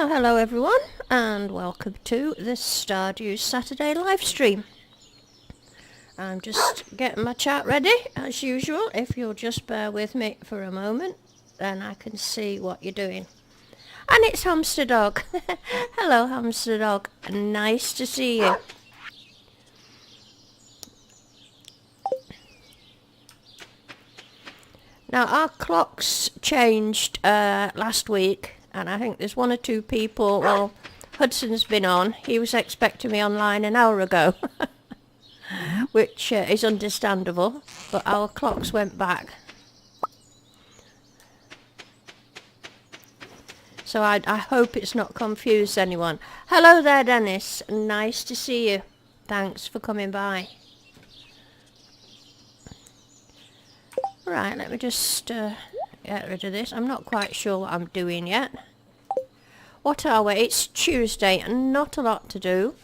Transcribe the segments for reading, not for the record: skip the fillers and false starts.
Well, hello everyone, and welcome to the Stardew Saturday live stream. I'm just getting my chat ready, as usual. If you'll just bear with me for a moment, then I can see what you're doing. And it's Hamster Dog. Hello, Hamster Dog. Nice to see you. Now, our clocks changed last week. And I think there's one or two people, well, Hudson's been on. He was expecting me online an hour ago, which is understandable, but our clocks went back. So I hope it's not confused anyone. Hello there, Dennis. Nice to see you. Thanks for coming by. Right, let me just get rid of this. I'm not quite sure what I'm doing yet. What are we? It's Tuesday and not a lot to do,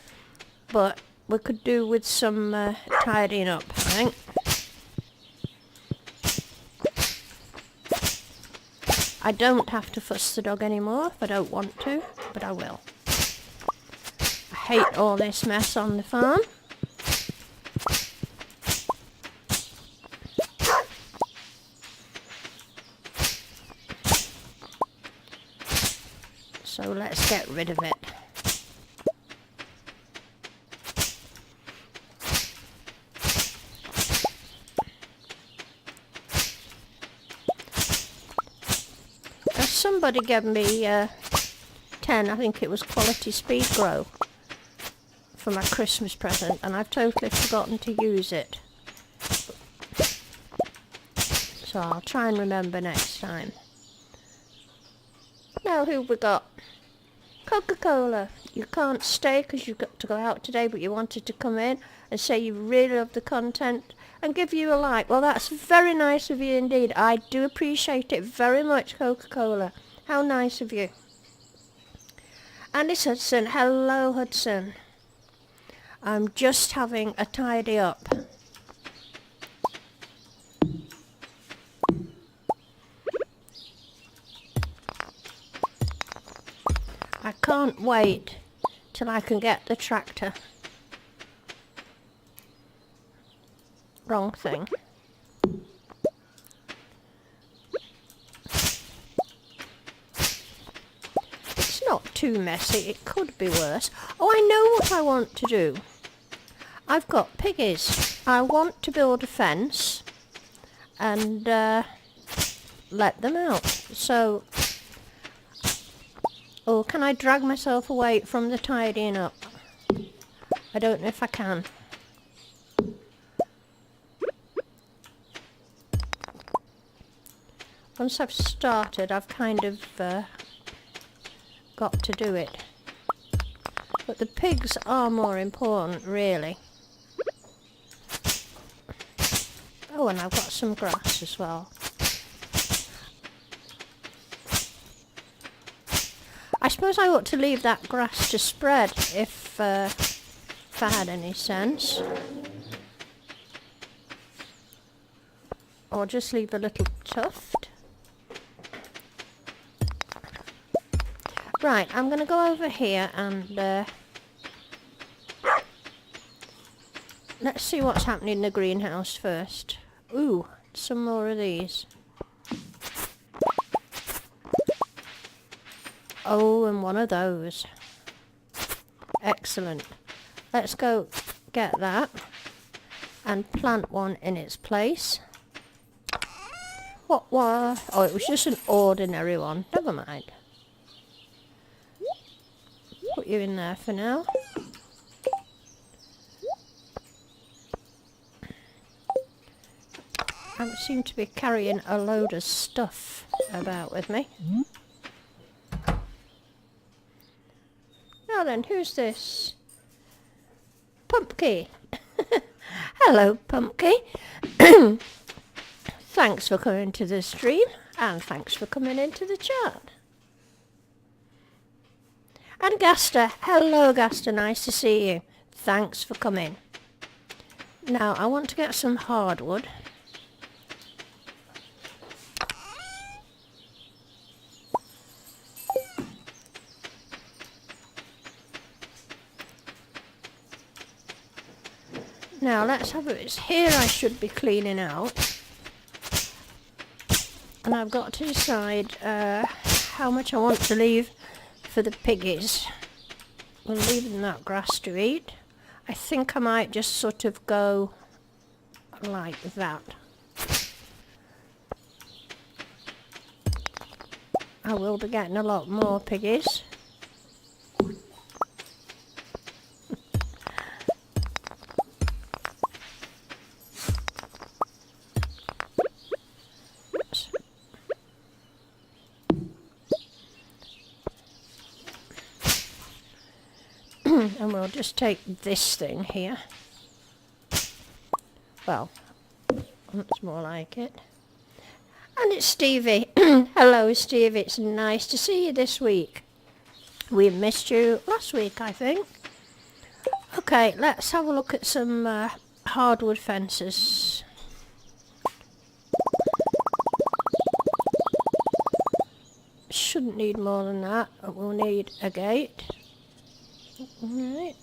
but we could do with some tidying up, I think. I don't have to fuss the dog anymore if I don't want to, but I will. I hate all this mess on the farm. So let's get rid of it. Somebody gave me 10, I think it was quality speed grow for my Christmas present, and I've totally forgotten to use it. So I'll try and remember next time. Now who've we got? Coca-Cola. You can't stay because you've got to go out today, but you wanted to come in and say you really love the content and give you a like. Well, that's very nice of you indeed. I do appreciate it very much, Coca-Cola. How nice of you. And it's Hudson. Hello, Hudson. I'm just having a tidy up. I can't wait till I can get the tractor. Wrong thing. It's not too messy. It could be worse. Oh, I know what I want to do. I've got piggies. I want to build a fence and let them out. So... oh, can I drag myself away from the tidying up? I don't know if I can. Once I've started, I've kind of got to do it. But the pigs are more important, really. Oh, and I've got some grass as well. I suppose I ought to leave that grass to spread if I had any sense. Or just leave a little tuft. Right, I'm going to go over here and let's see what's happening in the greenhouse first. Ooh, some more of these. Oh, and one of those. Excellent. Let's go get that and plant one in its place. What was... oh, it was just an ordinary one. Never mind. Put you in there for now. I seem to be carrying a load of stuff about with me. Now then, who's this? Pumpkin. Hello, Pumpkin. Thanks for coming to the stream, and thanks for coming into the chat. And Gaster. Hello, Gaster. Nice to see you. Thanks for coming. Now, I want to get some hardwood. Now let's have a... It's here I should be cleaning out. And I've got to decide how much I want to leave for the piggies. We'll leave them that grass to eat. I think I might just sort of go like that. I will be getting a lot more piggies. And we'll just take this thing here. Well, that's more like it. And it's Stevie. Hello, Steve. It's nice to see you this week. We missed you last week, I think. Okay, let's have a look at some hardwood fences. Shouldn't need more than that. We'll need a gate. Alright.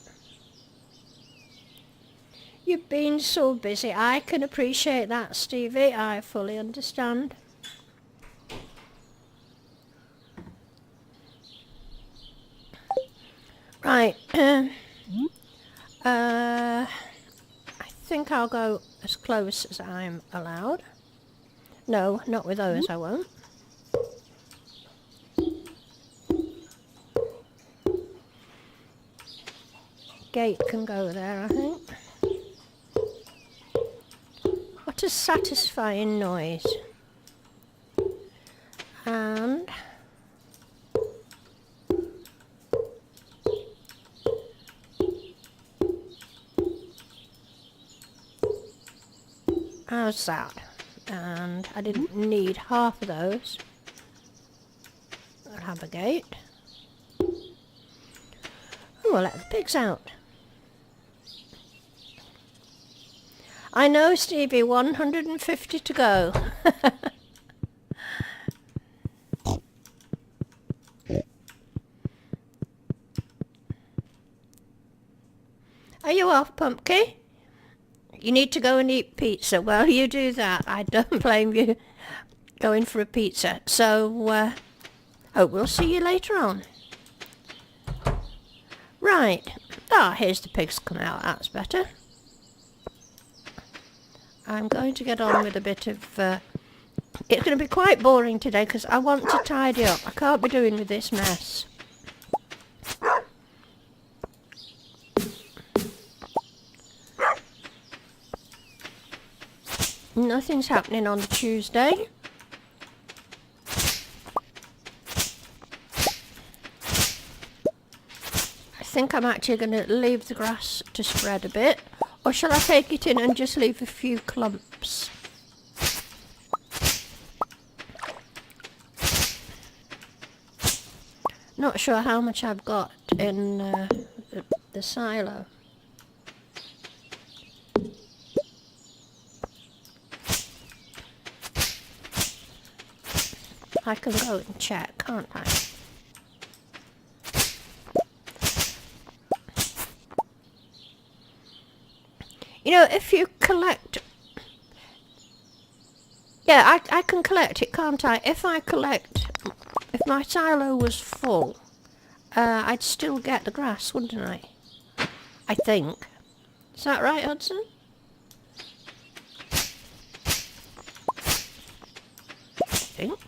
You've been so busy. I can appreciate that, Stevie. I fully understand. Right. I think I'll go as close as I'm allowed. No, not with those, I won't. Gate can go there, I think. What a satisfying noise. And how's that? And I didn't need half of those. I'll have a gate. And we'll let the pigs out. I know, Stevie, 150 to go. Are you off, Pumpkin? You need to go and eat pizza. Well, you do that. I don't blame you going for a pizza. So, hope we'll see you later on. Right. Ah, here's the pigs come out. That's better. I'm going to get on with a bit of... it's going to be quite boring today because I want to tidy up. I can't be doing with this mess. Nothing's happening on Tuesday. I think I'm actually going to leave the grass to spread a bit. Or shall I take it in and just leave a few clumps? Not sure how much I've got in the silo. I can go and check, can't I? You know, if you collect... Yeah, I can collect it, can't I? If I collect... If my silo was full, I'd still get the grass, wouldn't I? I think. Is that right, Hudson? I think.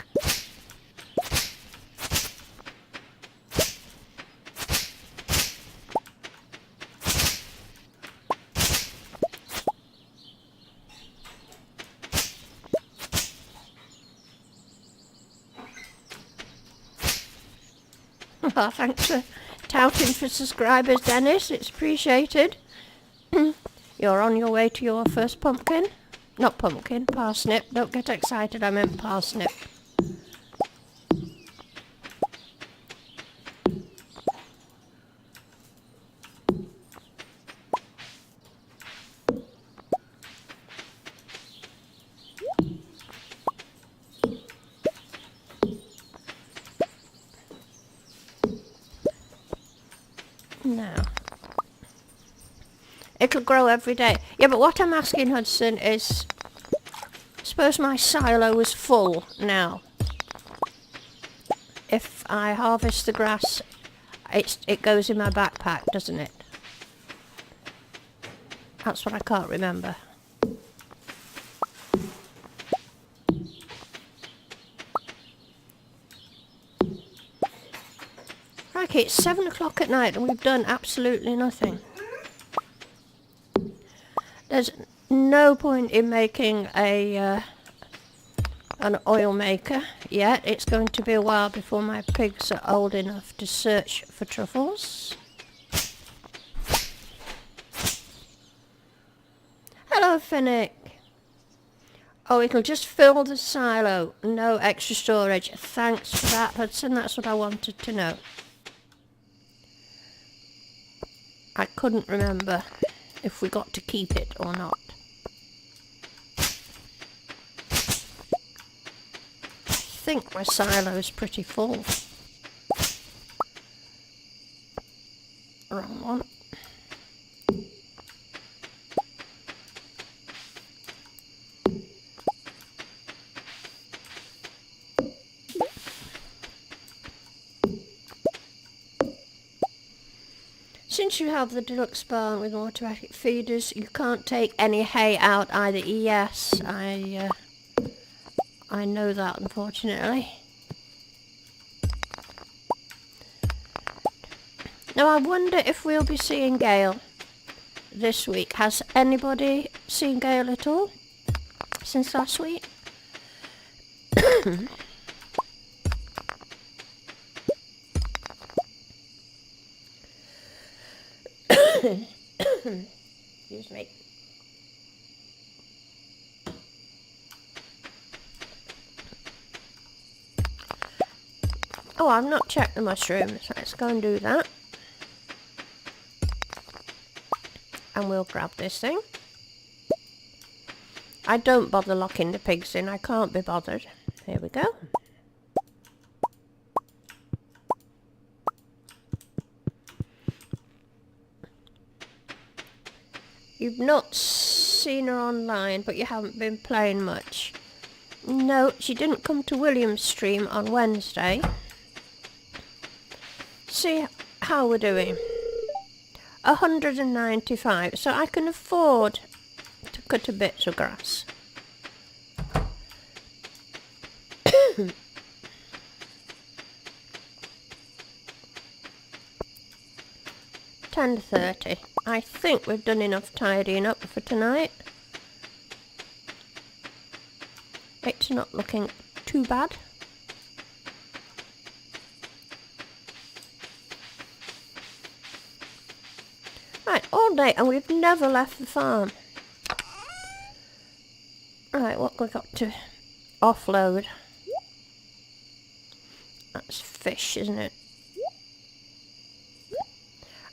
Well, thanks for touting for subscribers, Dennis. It's appreciated. You're on your way to your first pumpkin. Not pumpkin, parsnip. Don't get excited, I meant parsnip. Now, It'll grow every day. Yeah, but what I'm asking, Hudson, is... Suppose my silo is full now. If I harvest the grass, it goes in my backpack, doesn't it? That's what I can't remember. Okay, it's 7 o'clock at night and we've done absolutely nothing. There's no point in making an oil maker yet. It's going to be a while before my pigs are old enough to search for truffles. Hello, Finnick. Oh, it'll just fill the silo. No extra storage. Thanks for that, Hudson. That's what I wanted to know. I couldn't remember if we got to keep it or not. I think my silo is pretty full. Wrong one. Since you have the deluxe barn with automatic feeders, you can't take any hay out either. Yes, I know that, unfortunately. Now I wonder if we'll be seeing Gale this week. Has anybody seen Gale at all since last week? 'Excuse me. Oh, I've not checked the mushrooms. Let's go and do that. And we'll grab this thing. I don't bother locking the pigs in. I can't be bothered. Here we go. You've not seen her online, but you haven't been playing much. No, she didn't come to William's stream on Wednesday. See how we're doing. 195, so I can afford to cut a bit of grass. 10:30. I think we've done enough tidying up for tonight. It's not looking too bad. Right, all day, and we've never left the farm. Right, what have we got to offload? That's fish, isn't it?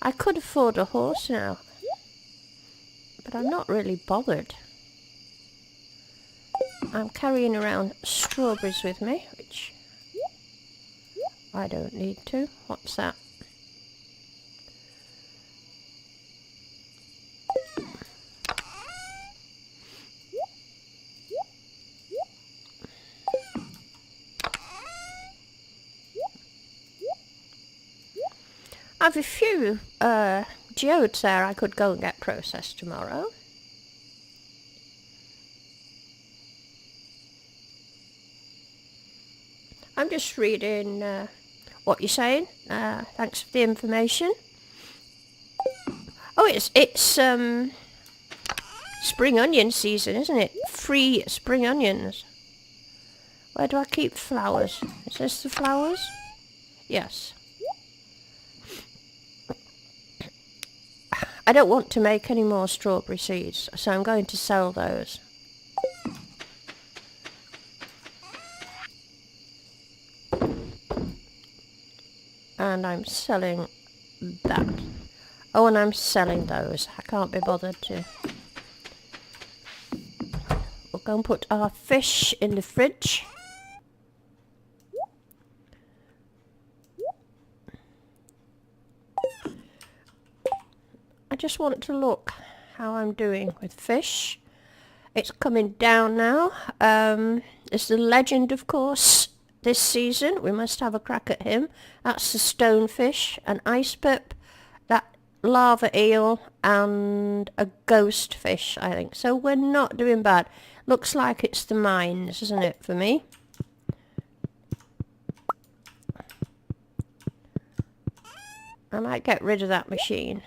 I could afford a horse now, but I'm not really bothered. I'm carrying around strawberries with me, which I don't need to. What's that? I've a few geodes there I could go and get processed tomorrow. I'm just reading what you're saying. Thanks for the information. Oh, it's spring onion season, isn't it? Free spring onions. Where do I keep flowers? Is this the flowers? Yes. I don't want to make any more strawberry seeds, so I'm going to sell those. And I'm selling that. Oh, and I'm selling those. I can't be bothered to. We'll go and put our fish in the fridge. I just want to look how I'm doing with fish. It's coming down now. It's the legend, of course, this season. We must have a crack at him. That's the stonefish, an ice pip, that lava eel, and a ghost fish, I think. So we're not doing bad. Looks like it's the mines, isn't it, for me? I might get rid of that machine.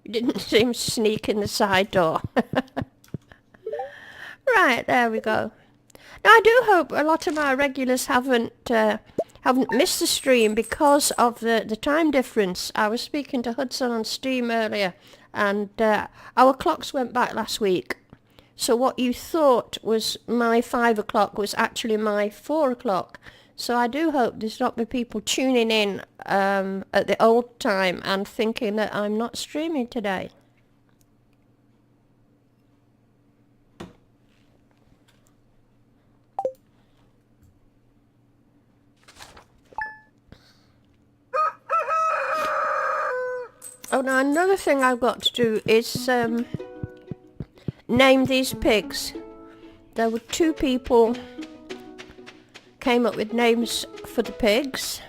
You didn't see him sneak in the side door. Right, there we go. Now I do hope a lot of my regulars haven't missed the stream because of the time difference. I was speaking to Hudson on Steam earlier, and our clocks went back last week. So what you thought was my 5 o'clock was actually my 4 o'clock. So I do hope there's not be people tuning in at the old time and thinking that I'm not streaming today. Oh, now another thing I've got to do is name these pigs. There were 2 people came up with names for the pigs.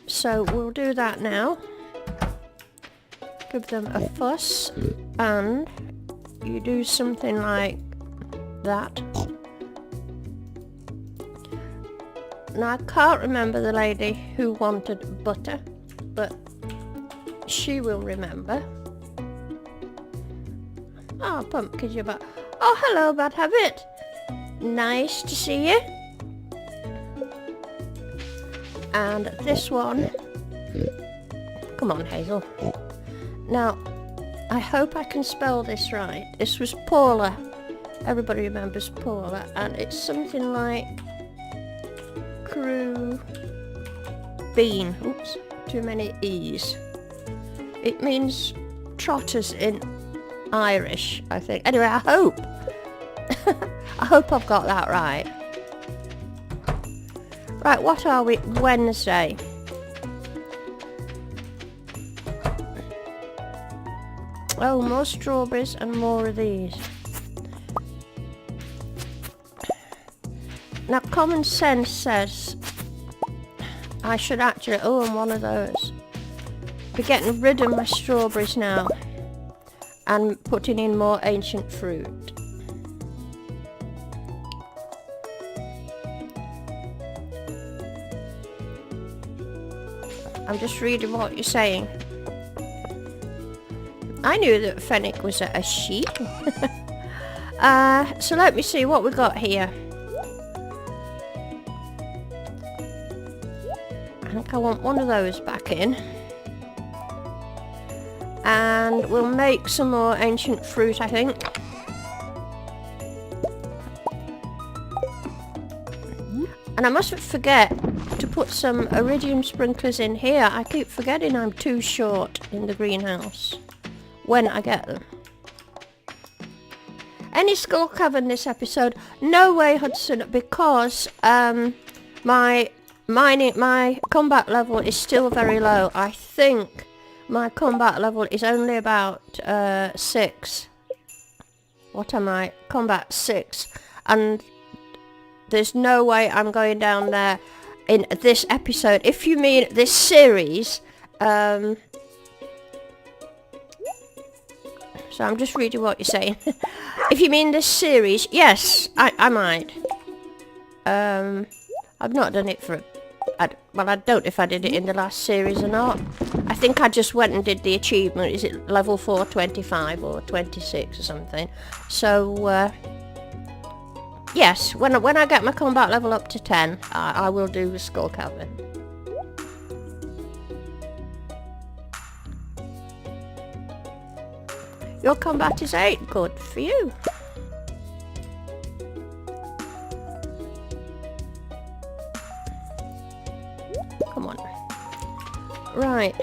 So we'll do that now. Give them a fuss, and you do something like that. Now I can't remember the lady who wanted butter, but she will remember. Oh, Pumpkin, you're back. Oh, hello, Bad Habit. Nice to see you. And this one. Come on, Hazel. Now, I hope I can spell this right. This was Paula. Everybody remembers Paula. And it's something like crew bean. Oops, too many E's. It means trotters in Irish, I think. Anyway, I hope. I hope I've got that right. Right, what are we? Wednesday. Oh, more strawberries and more of these. Now, common sense says I should actually own one of those. Be getting rid of my strawberries now and putting in more ancient fruit. I'm just reading what you're saying. I knew that Fennec was a sheep. So let me see what we got here. I think I want one of those back in. And we'll make some more ancient fruit, I think. And I mustn't forget to put some iridium sprinklers in here. I keep forgetting I'm too short in the greenhouse when I get them. Any skull cavern this episode? No way, Hudson, because my combat level is still very low. I think my combat level is only about 6. What am I? Combat 6. And there's no way I'm going down there in this episode. If you mean this series, so I'm just reading what you're saying. If you mean this series, yes, I might. I've not done it for... well, I don't know if I did it in the last series or not. I think I just went and did the achievement. Is it level 425 or 26 or something? So, yes, when I get my combat level up to 10, I will do the skull cavern. Your combat is 8. Good for you. Come on. Right.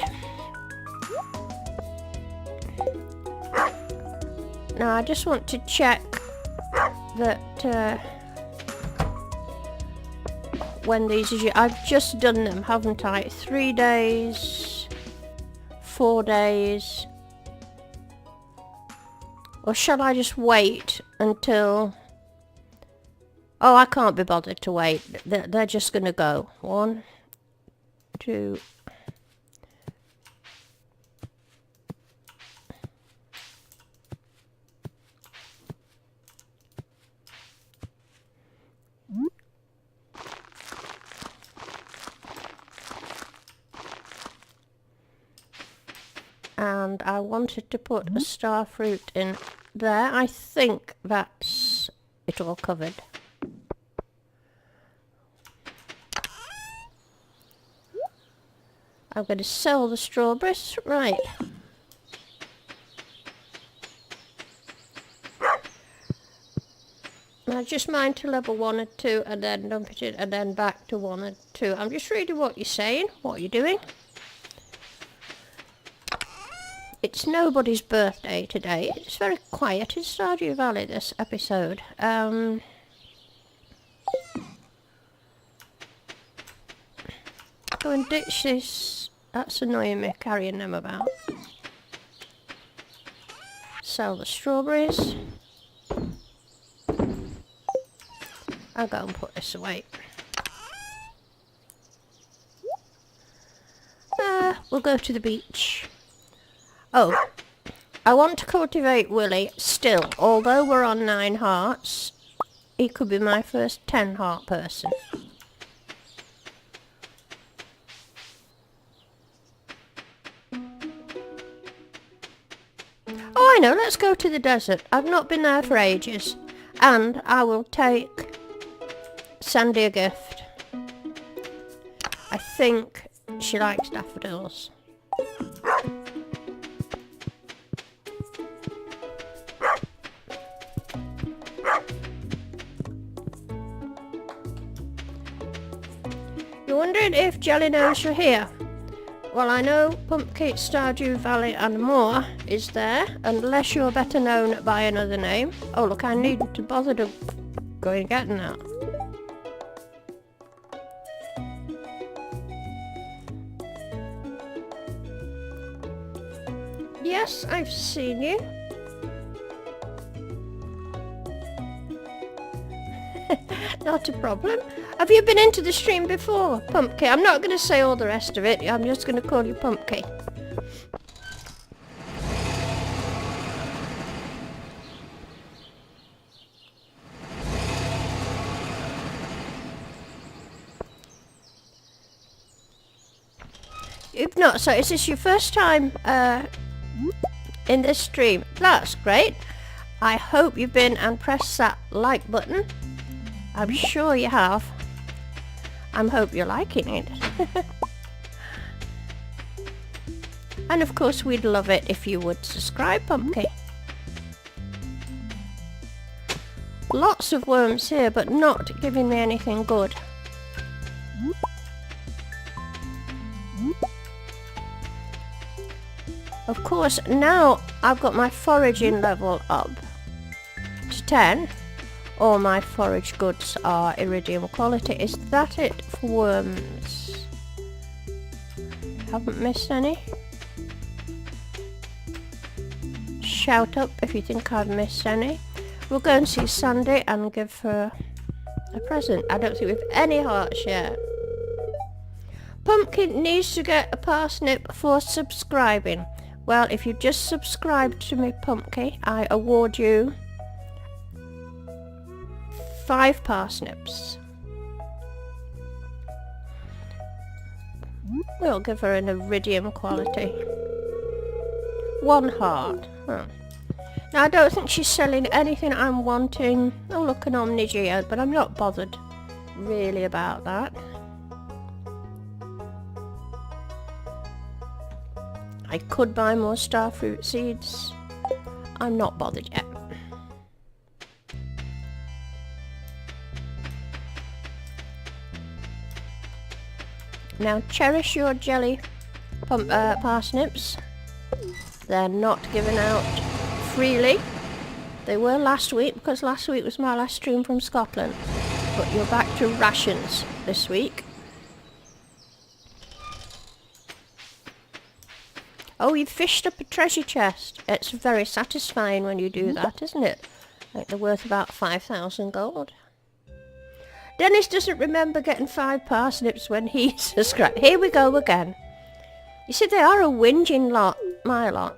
Now I just want to check that when these are I've just done them, haven't I? 3 days, 4 days, or shall I just wait until... Oh, I can't be bothered to wait. They're just gonna go. 1, 2... And I wanted to put a star fruit in there. I think that's it all covered. I'm going to sell the strawberries. Right. Now just mine to level 1 and 2 and then dump it in and then back to 1 and 2. I'm just reading what you're saying, what you're doing. It's nobody's birthday today. It's very quiet in Stardew Valley this episode. Go and ditch this. That's annoying me, carrying them about. Sell the strawberries. I'll go and put this away. We'll go to the beach. Oh, I want to cultivate Willy still. Although we're on 9 hearts, he could be my first 10 heart person. Oh, I know, let's go to the desert. I've not been there for ages. And I will take Sandy a gift. I think she likes daffodils. You're wondering if Jelly knows you're here? Well, I know Pumpkin, Stardew Valley and more is there, unless you're better known by another name. Oh look, I need to bother to go and get that. Yes, I've seen you. Not a problem. Have you been into the stream before, Pumpkin? I'm not going to say all the rest of it. I'm just going to call you Pumpkin. If not, so is this your first time in this stream? That's great. I hope you've been and pressed that like button. I'm sure you have. I hope you're liking it. And of course we'd love it if you would subscribe, Pumpkin. Lots of worms here, but not giving me anything good. Of course, now I've got my foraging level up to 10. All my forage goods are iridium quality. Is that it for worms? Haven't missed any. Shout up if you think I've missed any. We'll go and see Sandy and give her a present. I don't think we've any hearts yet. Pumpkin needs to get a parsnip for subscribing. Well, if you just subscribed to me, Pumpkin, I award you 5 parsnips. We'll give her an iridium quality. 1 heart. Huh. Now I don't think she's selling anything I'm wanting. Oh look, an Omni Geode, but I'm not bothered really about that. I could buy more starfruit seeds. I'm not bothered yet. Now cherish your jelly parsnips. They're not given out freely. They were last week because last week was my last stream from Scotland. But you're back to rations this week. Oh, you've fished up a treasure chest. It's very satisfying when you do that, isn't it? Like they're worth about 5,000 gold. Dennis doesn't remember getting 5 parsnips when he subscribed. Here we go again. You see, they are a whinging lot, my lot.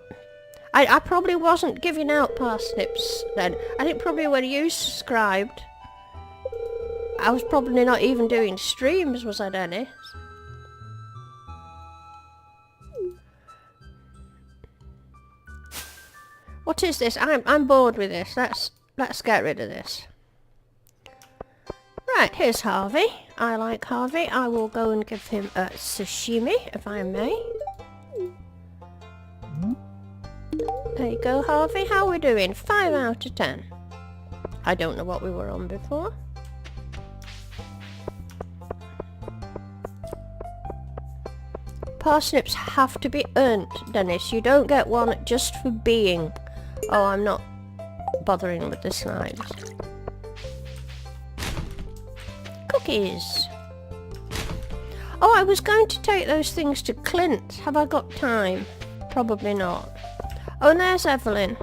I probably wasn't giving out parsnips then. I think probably when you subscribed, I was probably not even doing streams, was I, Dennis? What is this? I'm bored with this. Let's get rid of this. Right, here's Harvey. I like Harvey. I will go and give him a sashimi, if I may. There you go, Harvey. How are we doing? 5 out of 10. I don't know what we were on before. Parsnips have to be earned, Dennis. You don't get one just for being. Oh, I'm not bothering with the slides. Cookies. Oh, I was going to take those things to Clint. Have I got time? Probably not. Oh, and there's Evelyn.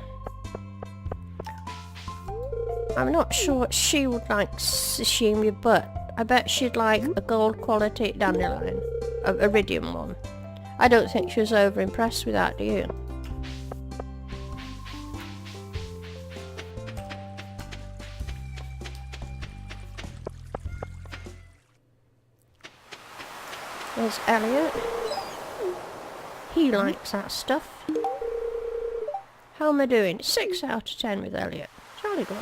I'm not sure she would like sashimi, but I bet she'd like a gold quality dandelion. Iridium one. I don't think she was over impressed with that, do you? There's Elliot. He likes that stuff. How am I doing? 6 out of 10 with Elliot. Jolly good.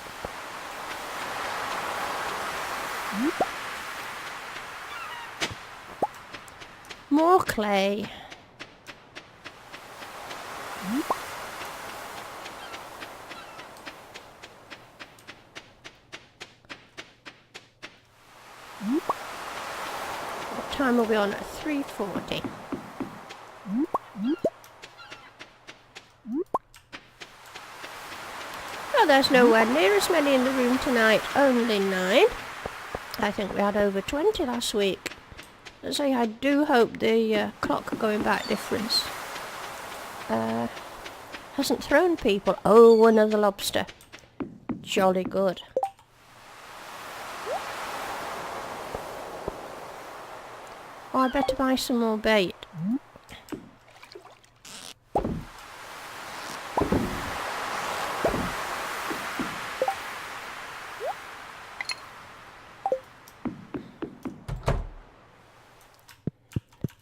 More clay. What time are we on? At 3:40. Oh, there's nowhere near as many in the room tonight. Only 9. I think we had over 20 last week. Let's say I do hope the clock going back difference hasn't thrown people. Oh, another lobster. Jolly good. Oh, I better buy some more bait.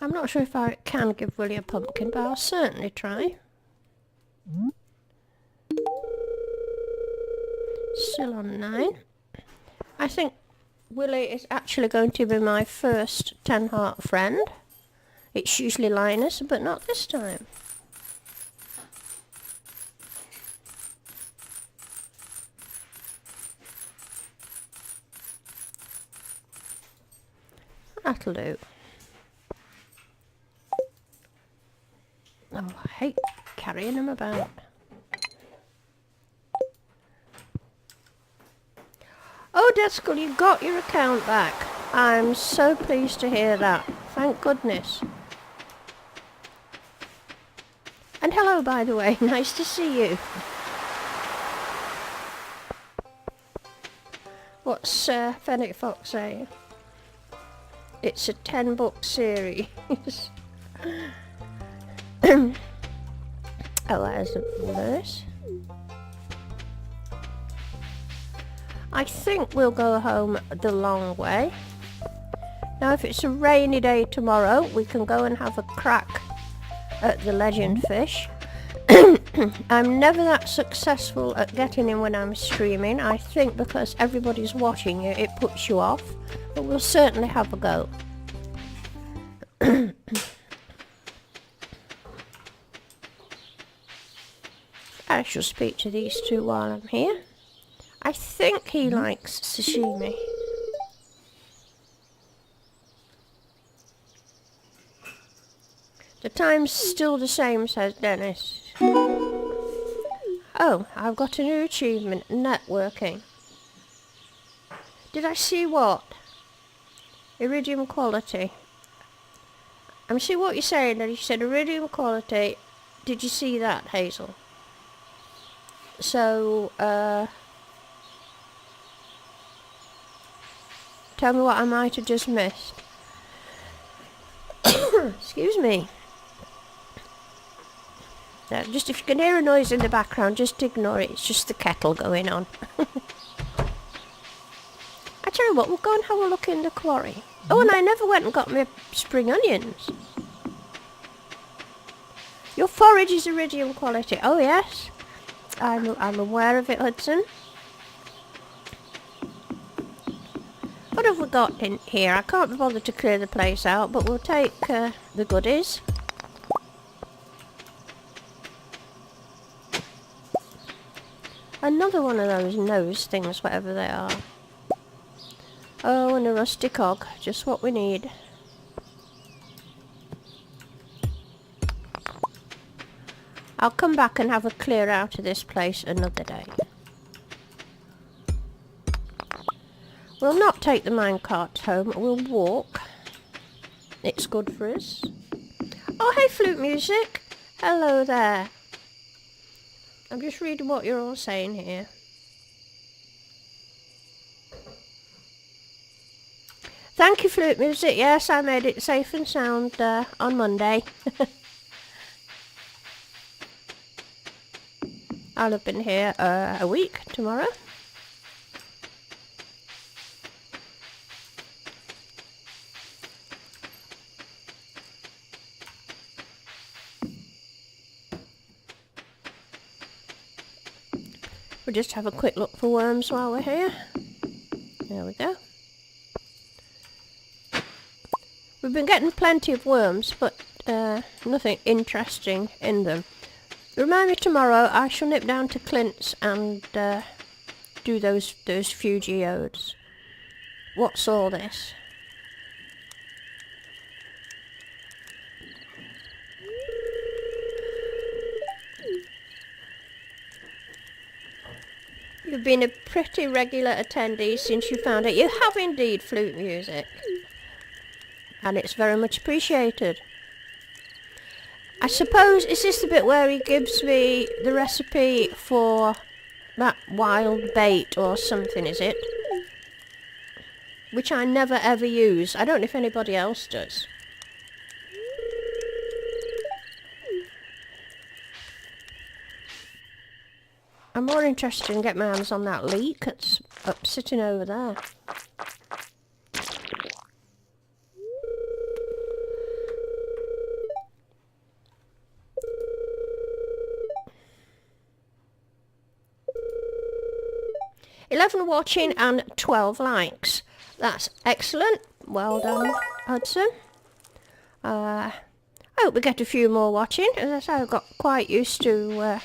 I'm not sure if I can give Willie a pumpkin, but I'll certainly try. Still on 9. I think Willie is actually going to be my first 10 heart friend. It's usually Linus, but not this time. That'll do. Oh, I hate carrying them about. Oh, Deskull, you got your account back. I'm so pleased to hear that. Thank goodness. And hello, by the way. Nice to see you. What's Fennec Fox saying? It's a 10-book series. Oh, there's a verse. I think we'll go home the long way. Now, if it's a rainy day tomorrow, we can go and have a crack at the legend fish. I'm never that successful at getting in when I'm streaming. I think because everybody's watching you, it puts you off. But we'll certainly have a go. I shall speak to these two while I'm here. I think he likes sashimi. The time's still the same, says Dennis. Oh, Oh, I've got a new achievement, networking. Did I see what? Iridium quality. I'm seeing what you're saying, and you said iridium quality. Did you see that, Hazel? So, tell me what I might have just missed. Excuse me. Just if you can hear a noise in the background, just ignore it. It's just the kettle going on. I tell you what, we'll go and have a look in the quarry. Oh, and I never went and got my spring onions. Your forage is iridium quality. Oh yes, I'm aware of it, Hudson. What have we got in here? I can't be bothered to clear the place out, but we'll take the goodies. Another one of those nose things, whatever they are. Oh, and a rusty cog, just what we need. I'll come back and have a clear out of this place another day. We'll not take the minecart home, we'll walk. It's good for us. Oh, hey, flute music. Hello there. I'm just reading what you're all saying here. Thank you, flute music. Yes, I made it safe and sound on Monday. I'll have been here a week tomorrow. We'll just have a quick look for worms while we're here. There we go. We've been getting plenty of worms, but nothing interesting in them. Remind me tomorrow, I shall nip down to Clint's and do those few geodes. What's all this? You've been a pretty regular attendee since you found out. You have indeed, flute music. And it's very much appreciated. I suppose, is this the bit where he gives me the recipe for that wild bait or something, is it? Which I never ever use. I don't know if anybody else does. I'm more interested in getting my hands on that leek that's up sitting over there. $11 watching and 12 likes. That's excellent. Well done, Hudson. I hope we get a few more watching. As I say, I've got quite used to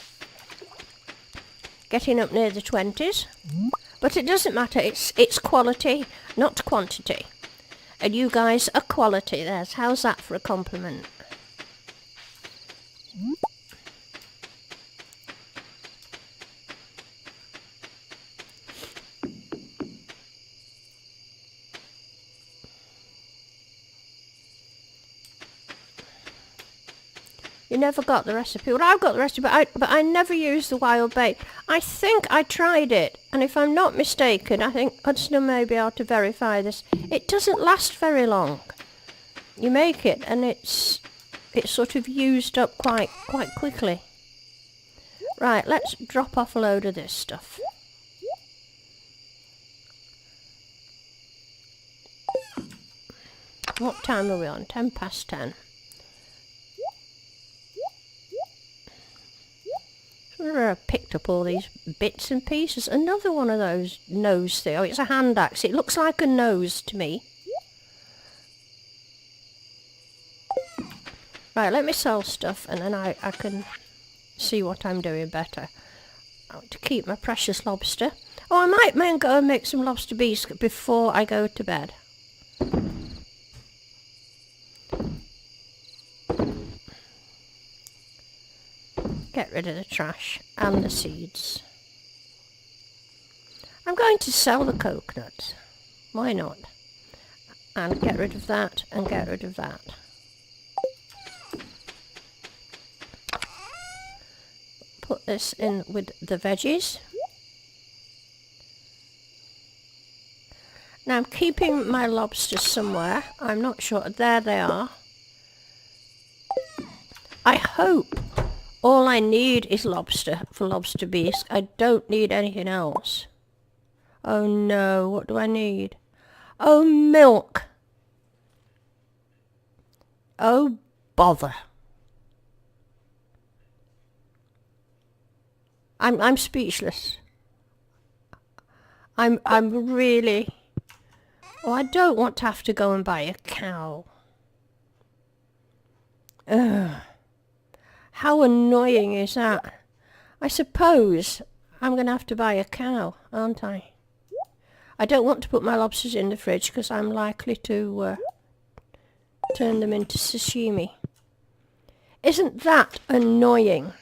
getting up near the 20s. But it doesn't matter. It's quality, not quantity. And you guys are quality. How's that for a compliment? You never got the recipe. Well, I've got the recipe, but I never used the wild bait. I think I tried it, and if I'm not mistaken, I think Hudson may be able to verify this. It doesn't last very long. You make it, and it's sort of used up quite quickly. Right, let's drop off a load of this stuff. What time are we on? 10 past 10. I picked up all these bits and pieces. Another one of those nose things. Oh, it's a hand axe. It looks like a nose to me. Right, let me sell stuff and then I can see what I'm doing better. I want to keep my precious lobster. Oh, I might go and make some lobster bisque before I go to bed. Get get rid of the trash and the seeds. I'm going to sell the coconuts. Why not? And get rid of that and get rid of that. Put this in with the veggies. Now I'm keeping my lobsters somewhere. I'm not sure. There they are. I hope all I need is lobster for lobster bisque. I don't need anything else. Oh no, what do I need? Oh, milk. Oh, bother. I'm speechless. I'm really... Oh, I don't want to have to go and buy a cow. Ugh. How annoying is that? I suppose I'm going to have to buy a cow, aren't I? I don't want to put my lobsters in the fridge because I'm likely to turn them into sashimi. Isn't that annoying?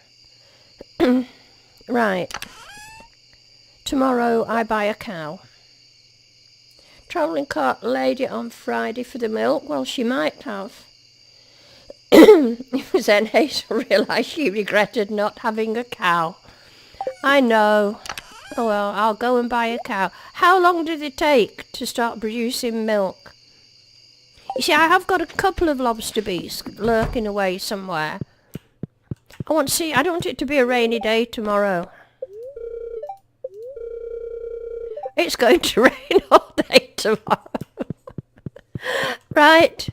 Right. Tomorrow I buy a cow. Travelling cart lady on Friday for the milk? Well, she might have. Then Hazel realised she regretted not having a cow. I know. Oh well, I'll go and buy a cow. How long did it take to start producing milk? You see, I have got a couple of lobster bisque lurking away somewhere. I don't want it to be a rainy day tomorrow. It's going to rain all day tomorrow. Right.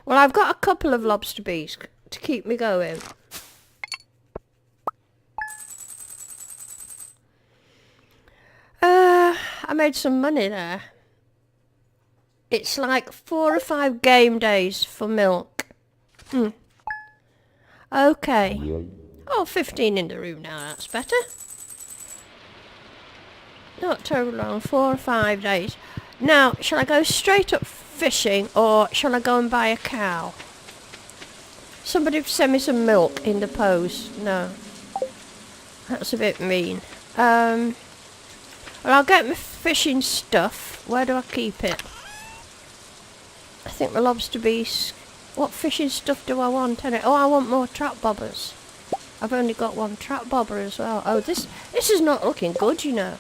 Well, I've got a couple of lobster bisque to keep me going. I made some money there. It's like 4 or 5 game days for milk. Okay. Oh, 15 in the room now, that's better. Not terribly long, 4 or 5 days. Now, shall I go straight up fishing or shall I go and buy a cow? Somebody send me some milk in the post. No. That's a bit mean. Well, I'll get my fishing stuff. Where do I keep it? I think my lobster bisque. What fishing stuff do I want? Oh, I want more trap bobbers. I've only got one trap bobber as well. Oh, this is not looking good, you know.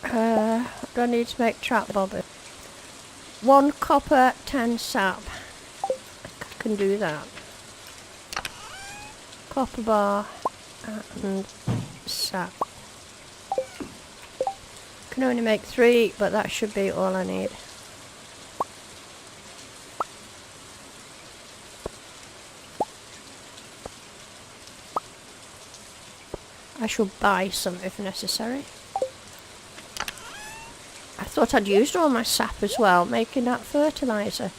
What do I need to make trap bobber? 1 copper, 10 sap. I can do that. Copper bar and sap. Can only make 3, but that should be all I need. I shall buy some if necessary. I thought I'd used all my sap as well, making that fertiliser.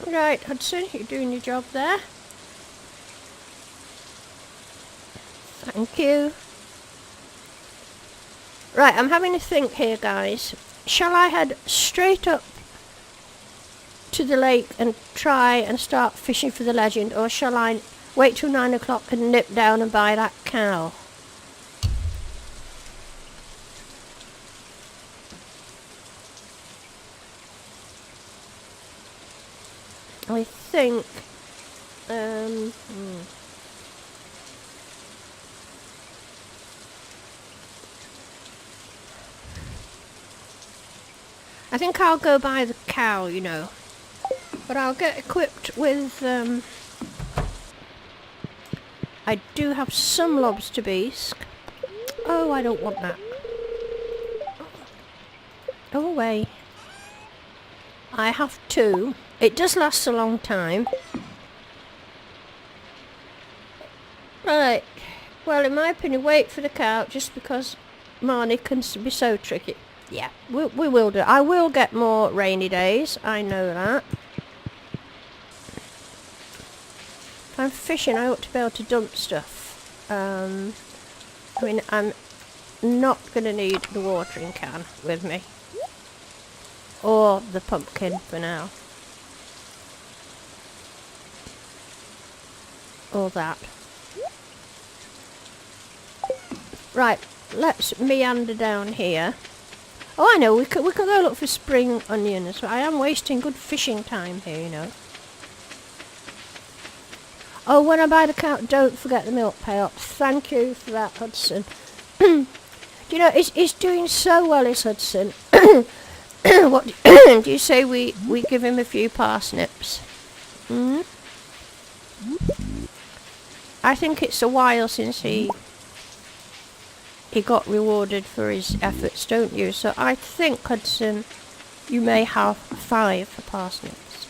Right, Hudson, you're doing your job there. Thank you. Right, I'm having a think here, guys. Shall I head straight up to the lake and try and start fishing for the legend, or shall I wait till 9 o'clock and nip down and buy that cow? I think I think I'll go buy the cow, you know. But I'll get equipped with I do have some lobster bisque. Oh, I don't want that. Go away. I have 2. It does last a long time. Right. Well, in my opinion, wait for the cow just because Marnie can be so tricky. Yeah, we will do. I will get more rainy days. I know that. If I'm fishing, I ought to be able to dump stuff. I mean, I'm not going to need the watering can with me. Or the pumpkin for now. Or that. Right, let's meander down here. Oh, I know, we could go look for spring onions. I am wasting good fishing time here, you know. Oh, when I buy the cow, don't forget the milk pail. Thank you for that, Hudson. Do you know, it's doing so well, is Hudson. What do you say we give him a few parsnips? Hmm? I think it's a while since he got rewarded for his efforts, don't you? So I think, Hudson, you may have 5 parsnips.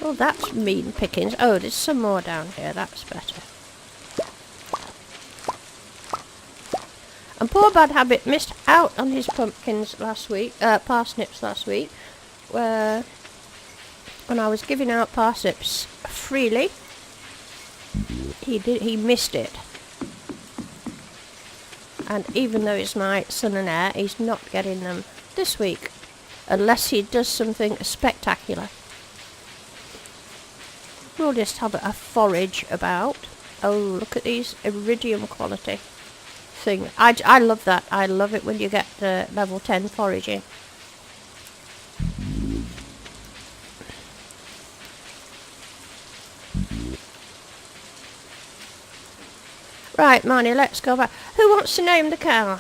Oh, that's mean pickings. Oh, there's some more down here. That's better. And poor Bad Habit missed out on his pumpkins last week, parsnips last week, when I was giving out parsnips freely. He missed it. And even though he's my son and heir, he's not getting them this week, unless he does something spectacular. We'll just have a forage about. Oh, look at these iridium quality thing. I love that. I love it when you get the level 10 foraging. Right, Marnie, let's go back. Who wants to name the cow?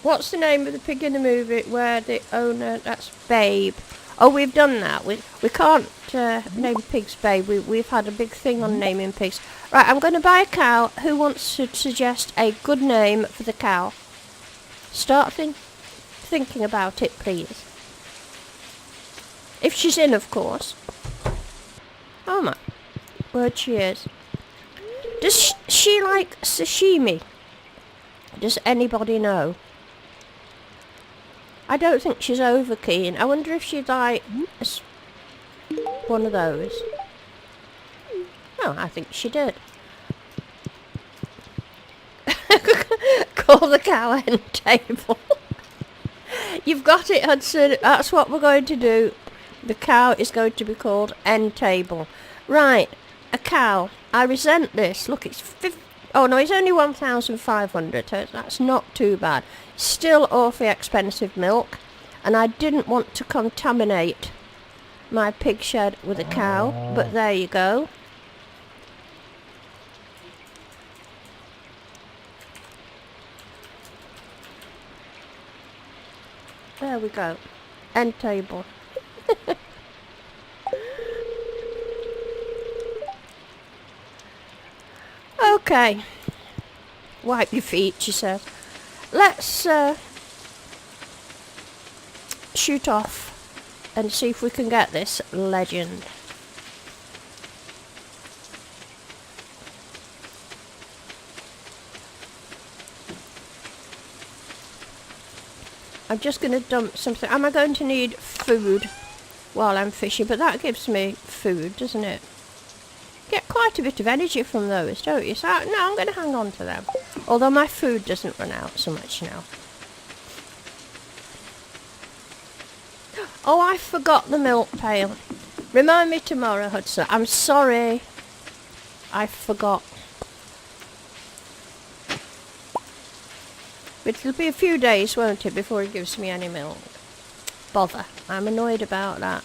What's the name of the pig in the movie where the owner... That's Babe. Oh, we've done that. We can't name pigs Babe. We've had a big thing on naming pigs. Right, I'm going to buy a cow. Who wants to suggest a good name for the cow? Start thinking about it, please. If she's in, of course. Oh my word, she is. Does she like sashimi? Does anybody know? I don't think she's over keen. I wonder if she'd like one of those. Oh, I think she did. Call the cow end table. You've got it, Hudson. That's what we're going to do. The cow is going to be called end table. Right, a cow. I resent this. Look, it's oh no, it's only 1,500. That's not too bad. Still awfully expensive milk, and I didn't want to contaminate my pig shed with a cow, but there you go. There we go. End table. Okay. Wipe your feet, she says. Let's shoot off and see if we can get this legend. I'm just going to dump something. Am I going to need food while I'm fishing? But that gives me food, doesn't it? Get quite a bit of energy from those, don't you? So, no, I'm going to hang on to them. Although my food doesn't run out so much now. Oh, I forgot the milk pail. Remind me tomorrow, Hudson. I'm sorry. I forgot. But it'll be a few days, won't it, before he gives me any milk. Bother. I'm annoyed about that.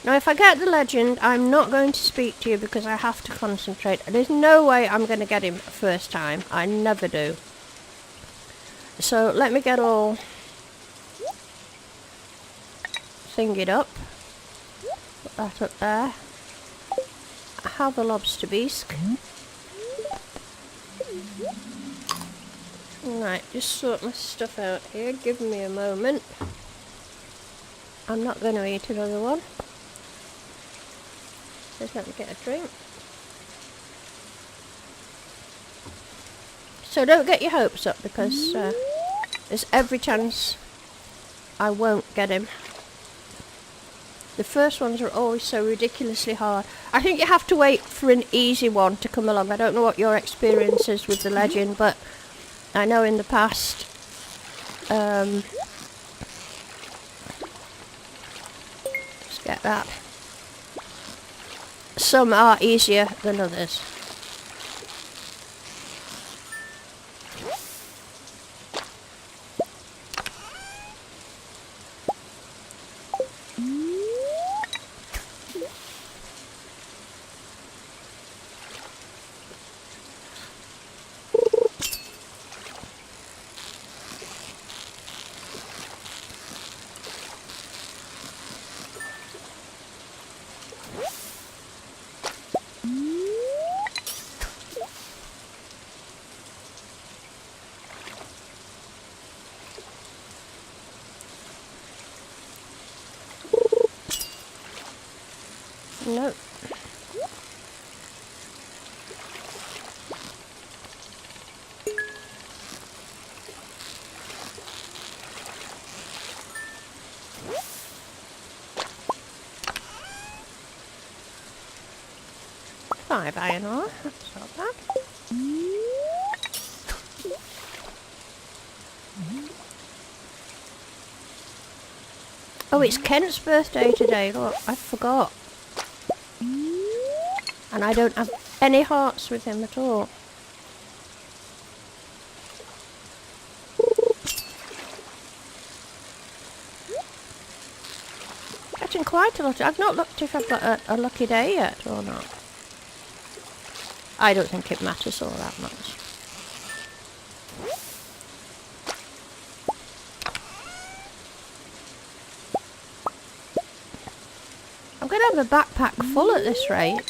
Now, if I get the legend, I'm not going to speak to you because I have to concentrate. There's no way I'm going to get him first time. I never do. So, let me get all thingied up. Put that up there. Have a lobster bisque. Right, just sort my stuff out here. Give me a moment. I'm not going to eat another one. Just let me get a drink. So don't get your hopes up, because there's every chance I won't get him. The first ones are always so ridiculously hard. I think you have to wait for an easy one to come along. I don't know what your experience is with the legend, but I know in the past let's get that. Some are easier than others. No. Five iron ore, that's not bad. Oh, it's Kent's birthday today, look, I forgot. And I don't have any hearts with him at all. Getting quite a lot. I've not looked if I've got a lucky day yet or not. I don't think it matters all that much. I'm going to have a backpack full at this rate.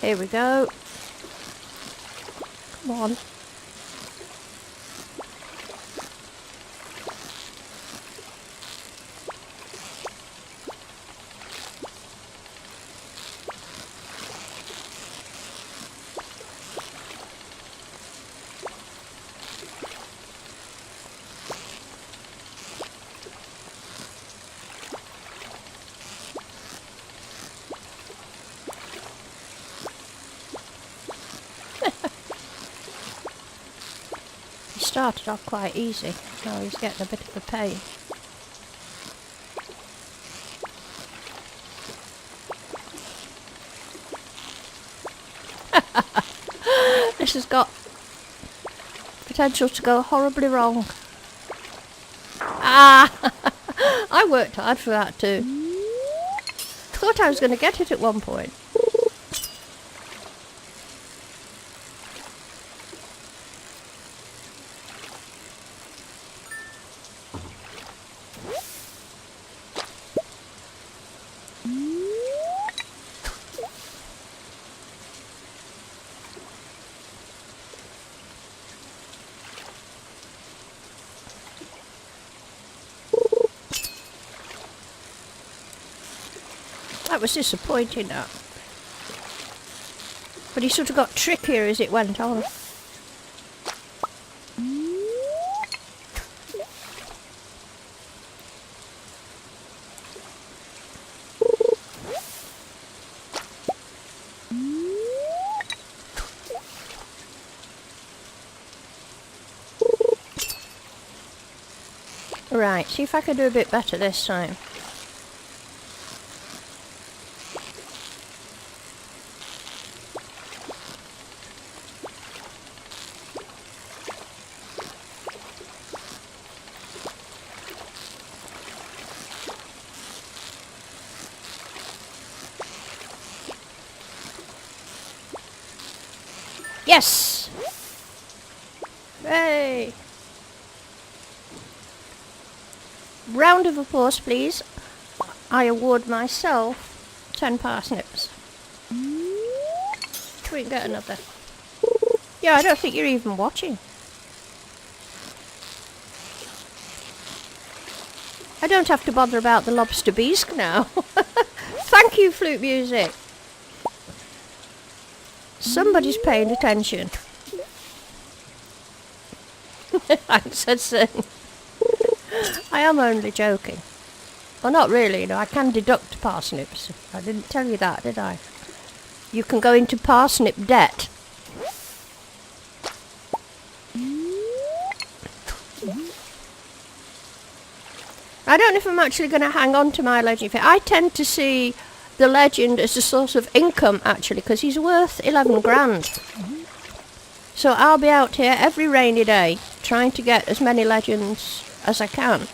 Here we go. Come on. Started off quite easy, now he's getting a bit of a pain. This has got potential to go horribly wrong. Ah! I worked hard for that too. Thought I was going to get it at one point. That was disappointing, that. But he sort of got trickier as it went on. Right, see if I can do a bit better this time. Yes! Hey! Round of applause, please. I award myself 10 parsnips. we can get another. Yeah, I don't think you're even watching. I don't have to bother about the lobster bisque now. Thank you, flute music. Somebody's paying attention. Thanks, Hudson. I am only joking. Well, not really, you know, I can deduct parsnips. I didn't tell you that, did I? You can go into parsnip debt. I don't know if I'm actually going to hang on to my legend. I tend to see the legend as a source of income, actually, because he's worth 11 grand. So I'll be out here every rainy day trying to get as many legends as I can.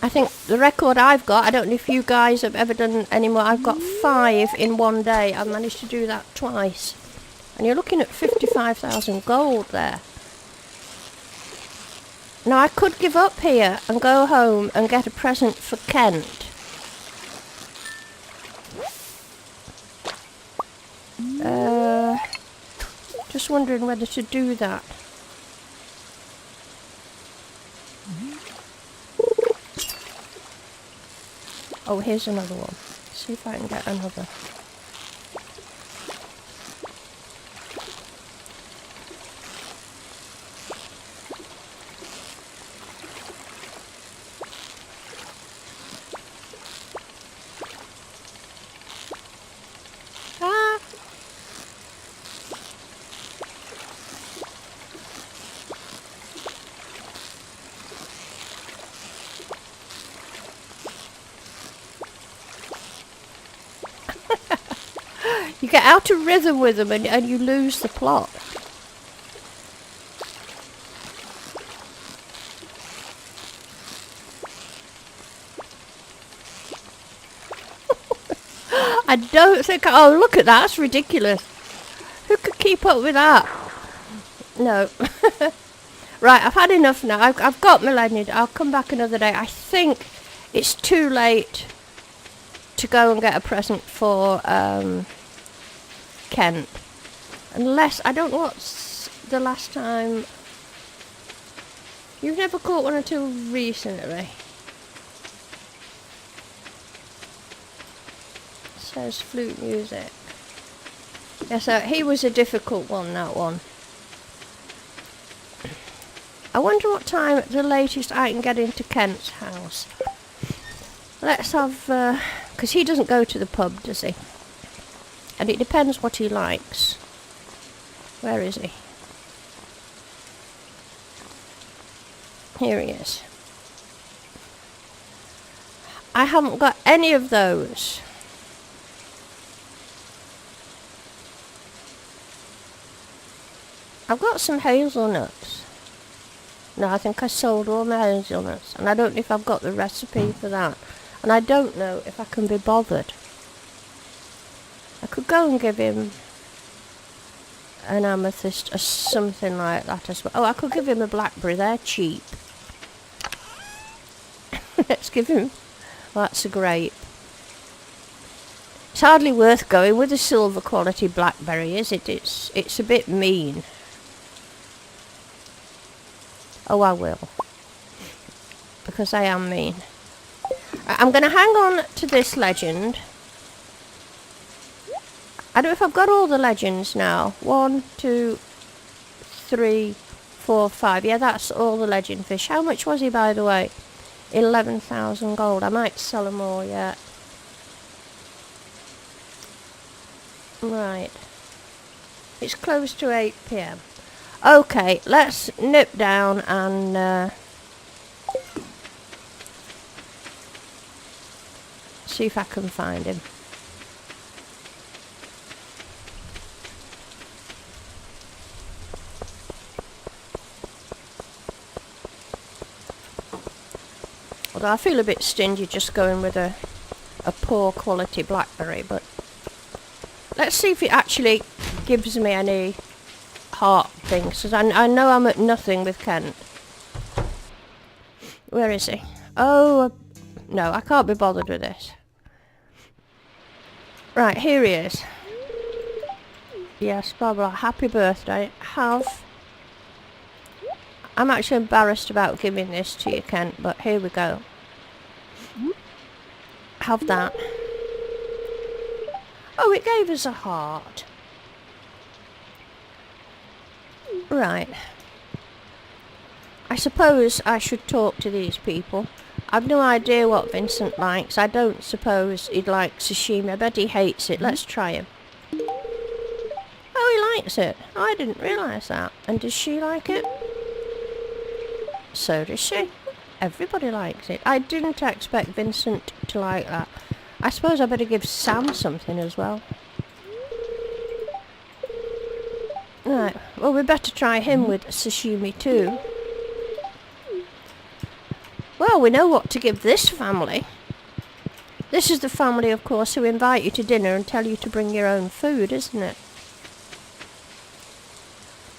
I think the record I've got, I don't know if you guys have ever done any more, I've got 5 in one day. I've managed to do that twice. And you're looking at 55,000 gold there. Now I could give up here and go home and get a present for Kent. Just wondering whether to do that. Oh, here's another one. See if I can get another. You get out of rhythm with them and you lose the plot. I don't think... Oh, look at that. That's ridiculous. Who could keep up with that? No. Right, I've had enough now. I've got my legend. I'll come back another day. I think it's too late to go and get a present for... Kent. Unless, I don't know what's the last time... You've never caught one until recently. It says flute music. Yeah, so he was a difficult one, that one. I wonder what time the latest I can get into Kent's house. Let's have... because he doesn't go to the pub, does he? And it depends what he likes. Where is he? Here he is. I haven't got any of those. I've got some hazelnuts. No, I think I sold all my hazelnuts. And I don't know if I've got the recipe for that. And I don't know if I can be bothered. I could go and give him an amethyst or something like that as well. Oh, I could give him a blackberry. They're cheap. Let's give him... Well, that's a grape. It's hardly worth going with a silver quality blackberry, is it? It's a bit mean. Oh, I will. Because I am mean. I'm going to hang on to this legend. I don't know if I've got all the legends now. 1, 2, 3, 4, 5. Yeah, that's all the legend fish. How much was he, by the way? 11,000 gold. I might sell them all yet. Right. It's close to 8 PM. Okay, let's nip down and see if I can find him. Although I feel a bit stingy just going with a poor quality blackberry, but let's see if it actually gives me any heart things, because I know I'm at nothing with Kent. Where is he? Oh, no, I can't be bothered with this. Right, here he is. Yes, Barbara, happy birthday. I'm actually embarrassed about giving this to you, Kent, but here we go. Have that. Oh, it gave us a heart. Right. I suppose I should talk to these people. I've no idea what Vincent likes. I don't suppose he'd like sashimi. I bet he hates it. Let's try him. Oh, he likes it. Oh, I didn't realise that. And does she like it? So does she. Everybody likes it. I didn't expect Vincent to like that. I suppose I better give Sam something as well. Right, well, we better try him with sashimi too. Well, we know what to give this family. This is the family, of course, who invite you to dinner and tell you to bring your own food, isn't it?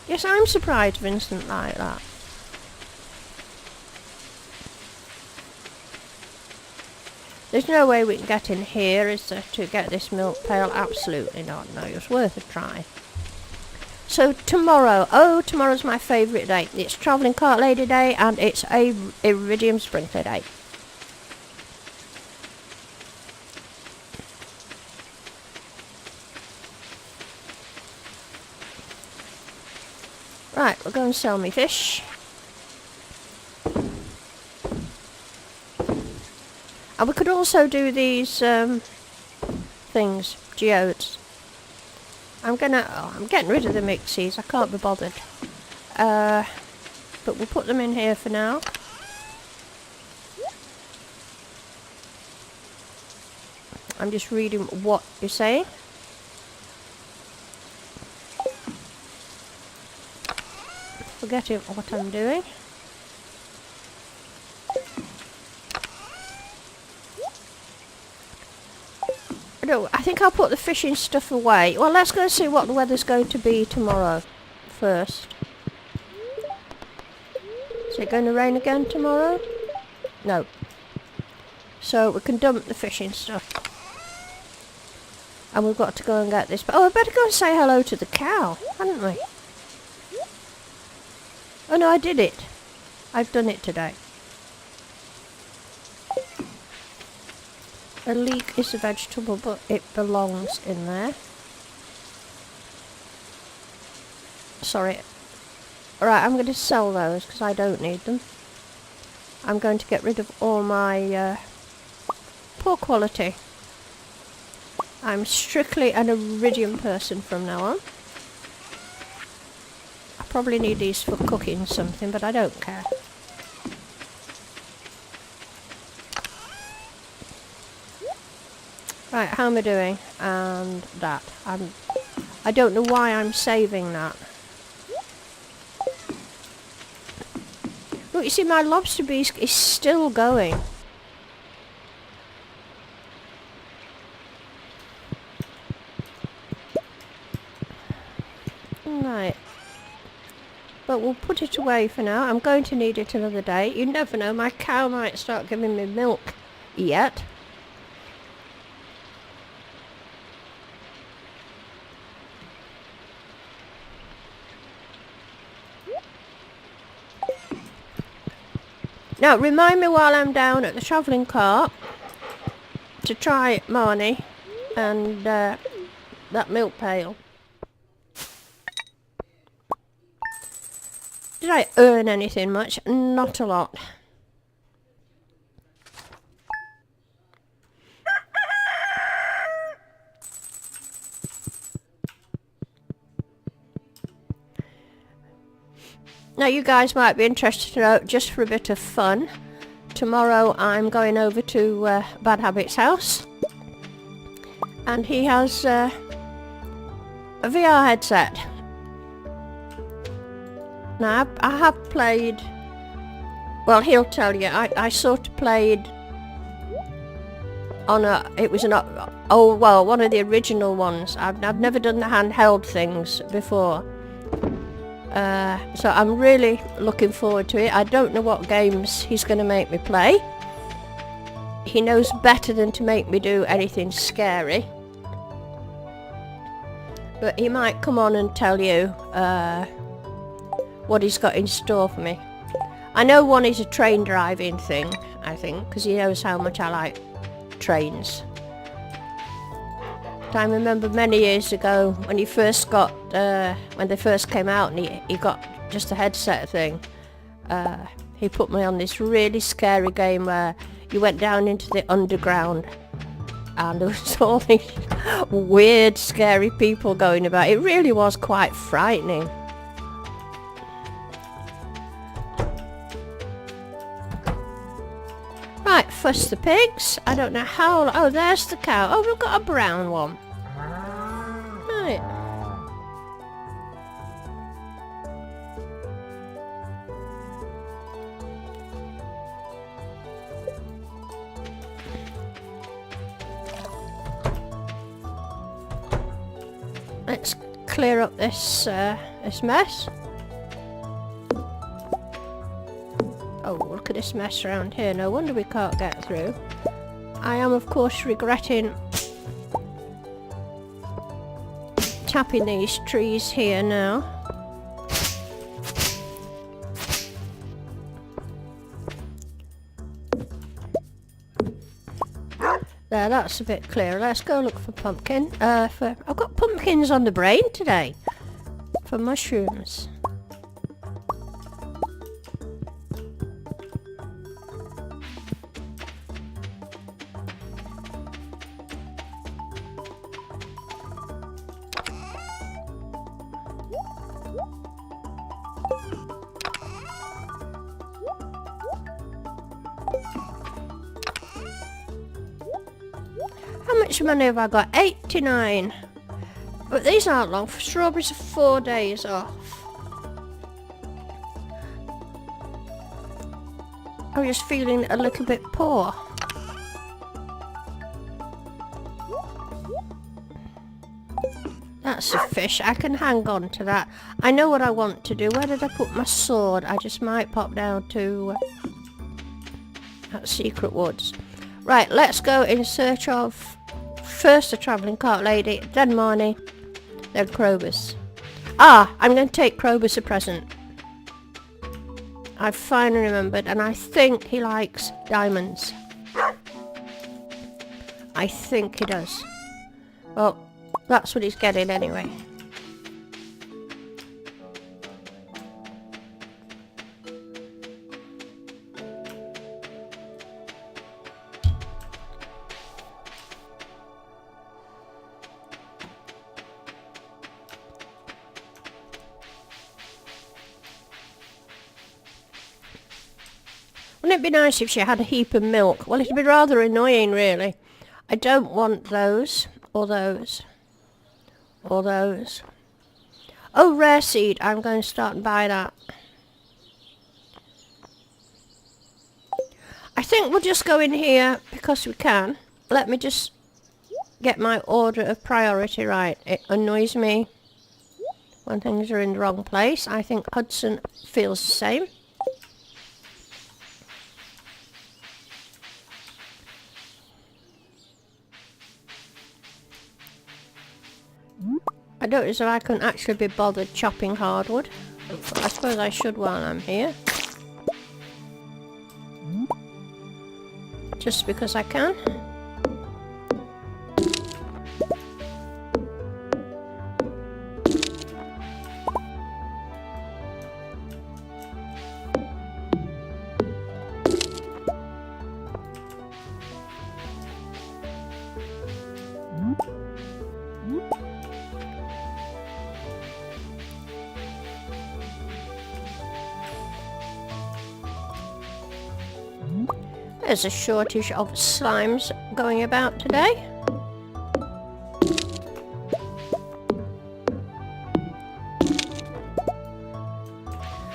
Yes, I'm surprised Vincent liked that. There's no way we can get in here, is there, to get this milk pail? Absolutely not. No, it's worth a try. So tomorrow, tomorrow's my favourite day. It's Travelling Cart Lady Day and it's a Iridium Sprinkler Day. Right, we'll go and sell me fish. And we could also do these things, geodes. I'm getting rid of the mixies, I can't be bothered. But we'll put them in here for now. I'm just reading what you're saying. Forgetting what I'm doing. No, I think I'll put the fishing stuff away. Well, let's go and see what the weather's going to be tomorrow first. Is it going to rain again tomorrow? No. So we can dump the fishing stuff. And we've got to go and get this. Oh, I better go and say hello to the cow, hadn't we? Oh no, I did it. I've done it today. A leek is a vegetable, but it belongs in there. Sorry. Alright, I'm going to sell those because I don't need them. I'm going to get rid of all my poor quality. I'm strictly an iridium person from now on. I probably need these for cooking something, but I don't care. Right, how am I doing? And that. I don't know why I'm saving that. Look, you see my lobster beast is still going. Right. But we'll put it away for now. I'm going to need it another day. You never know, my cow might start giving me milk yet. Now, remind me while I'm down at the travelling cart to try Marnie and that milk pail. Did I earn anything much? Not a lot. Now you guys might be interested to know, just for a bit of fun, tomorrow I'm going over to Bad Habit's house and he has a VR headset. Now I have played, well he'll tell you, I sort of played on one of the original ones. I've never done the handheld things before. So I'm really looking forward to it. I don't know what games he's going to make me play. He knows better than to make me do anything scary. But he might come on and tell you what he's got in store for me. I know one is a train driving thing, I think, because he knows how much I like trains. I remember many years ago when he first got, when they first came out and he got just a headset thing, he put me on this really scary game where you went down into the underground and there was all these weird, scary people going about. It really was quite frightening. Right, fuss the pigs. I don't know how... Oh, there's the cow. Oh, we've got a brown one. Right. Let's clear up this this mess. Oh, look at this mess around here. No wonder we can't get through. I am, of course, regretting tapping these trees here now. There, that's a bit clearer. Let's go look for pumpkin. I've got pumpkins on the brain today. For mushrooms. How much money have I got? 89. But these aren't long. Strawberries are 4 days off. I'm just feeling a little bit poor. That's a fish. I can hang on to that. I know what I want to do. Where did I put my sword? I just might pop down to that secret woods. Right, let's go in search of first the travelling cart lady, then Marnie, then Krobus. Ah, I'm going to take Krobus a present. I've finally remembered, and I think he likes diamonds. I think he does. Well, that's what he's getting anyway. Wouldn't it be nice if she had a heap of milk? Well, it'd be rather annoying, really. I don't want those, or those, or those. Oh, rare seed. I'm going to start and buy that. I think we'll just go in here because we can. Let me just get my order of priority right. It annoys me when things are in the wrong place. I think Hudson feels the same. I don't know if I can actually be bothered chopping hardwood. I suppose I should while I'm here. Just because I can. There's a shortage of slimes going about today.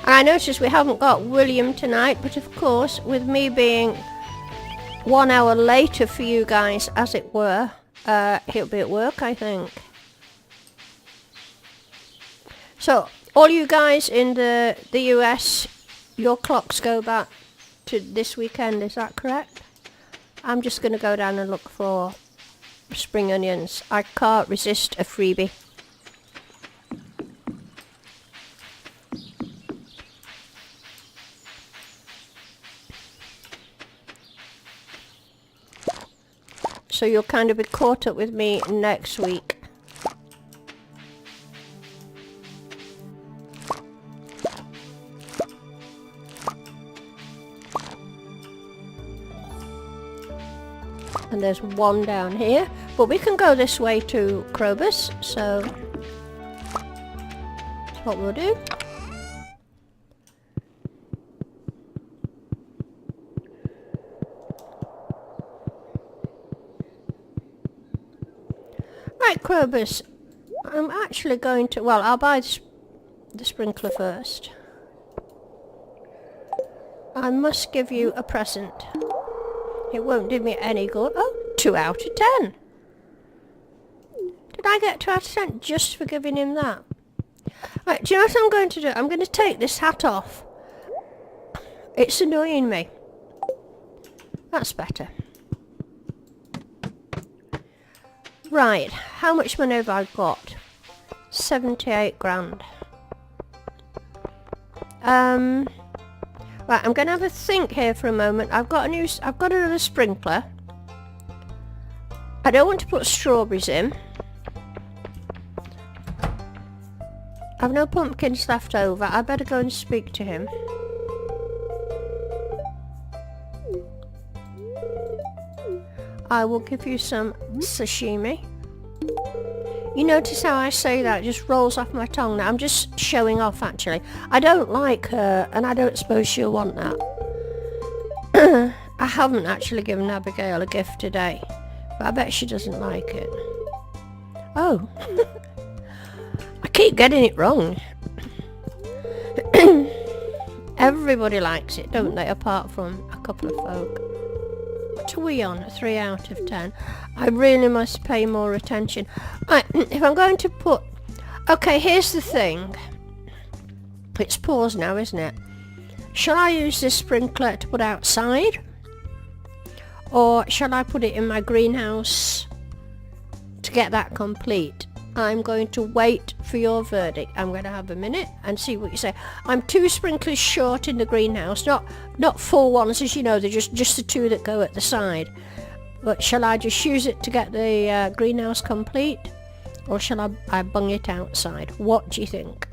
And I noticed we haven't got William tonight, but of course, with me being 1 hour later for you guys, as it were, he'll be at work, I think. So, all you guys in the US, your clocks go back to this weekend, is that correct? I'm just going to go down and look for spring onions. I can't resist a freebie. so you'll kind of be caught up with me next week. And there's one down here, but we can go this way to Krobus, so that's what we'll do. Right, Krobus, I'm actually going to, well, I'll buy the sprinkler first. I must give you a present. It won't do me any good. Oh, 2 out of 10. Did I get 2 out of 10 just for giving him that? Right, do you know what I'm going to do? I'm going to take this hat off. It's annoying me. That's better. Right, how much money have I got? 78 grand. Right, I'm going to have a think here for a moment. I've got another sprinkler. I don't want to put strawberries in. I've no pumpkins left over. I better go and speak to him. I will give you some sashimi. You notice how I say that? It just rolls off my tongue now. I'm just showing off, actually. I don't like her, and I don't suppose she'll want that. I haven't actually given Abigail a gift today, but I bet she doesn't like it. Oh. I keep getting it wrong. Everybody likes it, don't they, apart from a couple of folk. What are we on? 3 out of 10. I really must pay more attention. Right, if I'm going to put... Okay, here's the thing. It's paused now, isn't it? Shall I use this sprinkler to put outside? Or shall I put it in my greenhouse to get that complete? I'm going to wait for your verdict. I'm going to have a minute and see what you say. I'm 2 sprinklers short in the greenhouse. Not full ones, as you know. They're just the 2 that go at the side. But shall I just use it to get the greenhouse complete? Or shall I bung it outside? What do you think?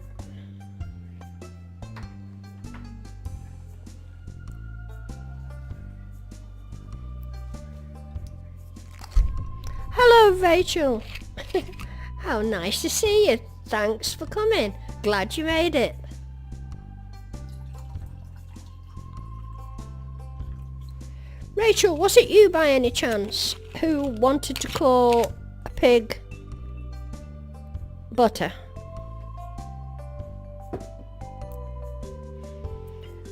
Hello, Rachel. How nice to see you. Thanks for coming. Glad you made it. Rachel, was it you by any chance who wanted to call a pig butter?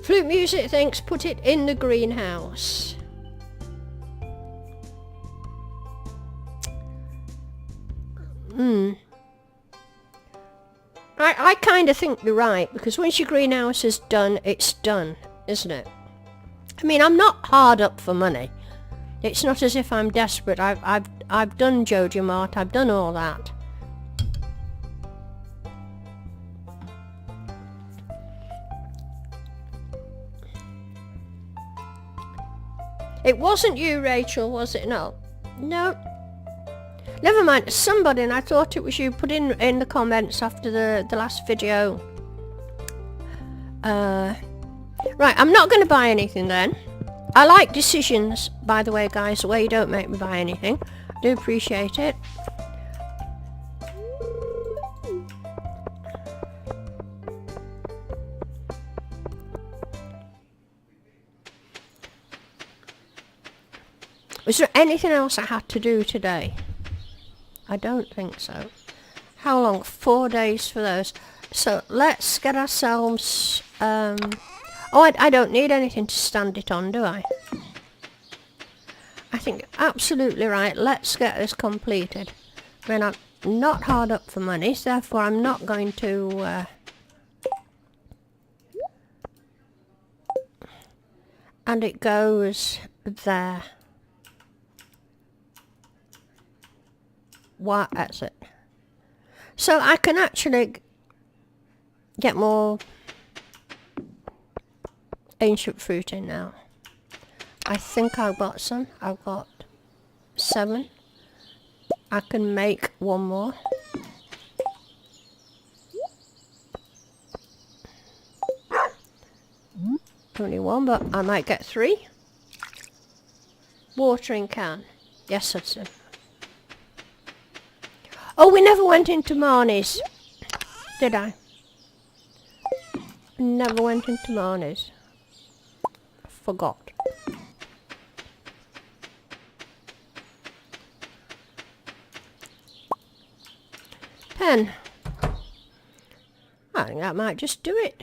Flute Music thinks put it in the greenhouse. I kind of think you're right, because once your greenhouse is done, it's done, isn't it? I mean, I'm not hard up for money. It's not as if I'm desperate. I've done Jojo Mart. I've done all that. It wasn't you, Rachel, was it? No. No. Never mind, somebody, and I thought it was you, put in the comments after the last video. Right, I'm not going to buy anything then. I like decisions, by the way, guys, where you don't make me buy anything. I do appreciate it. Was there anything else I had to do today? I don't think so. How long? 4 days for those. So let's get ourselves... Oh, I don't need anything to stand it on, do I? I think absolutely right. Let's get this completed. I mean, I'm not hard up for money, so therefore I'm not going to... And it goes there. What? That's it. So I can actually get more ancient fruit in now. I think I've got some. I've got 7. I can make one more. Only one, but I might get 3. Watering can. Yes, Hudson. Oh, we never went into Marnie's. Did I? Never went into Marnie's. Forgot. Pen. I think that might just do it.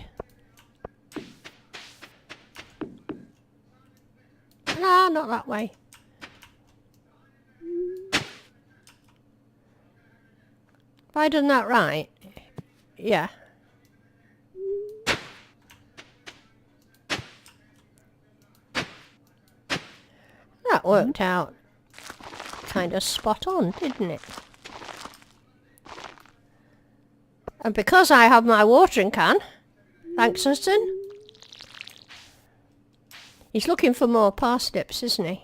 Ah, not that way. Have I done that right? Yeah. That worked out kind of spot on, didn't it? And because I have my watering can, thanks Hudson. He's looking for more parsnips, isn't he?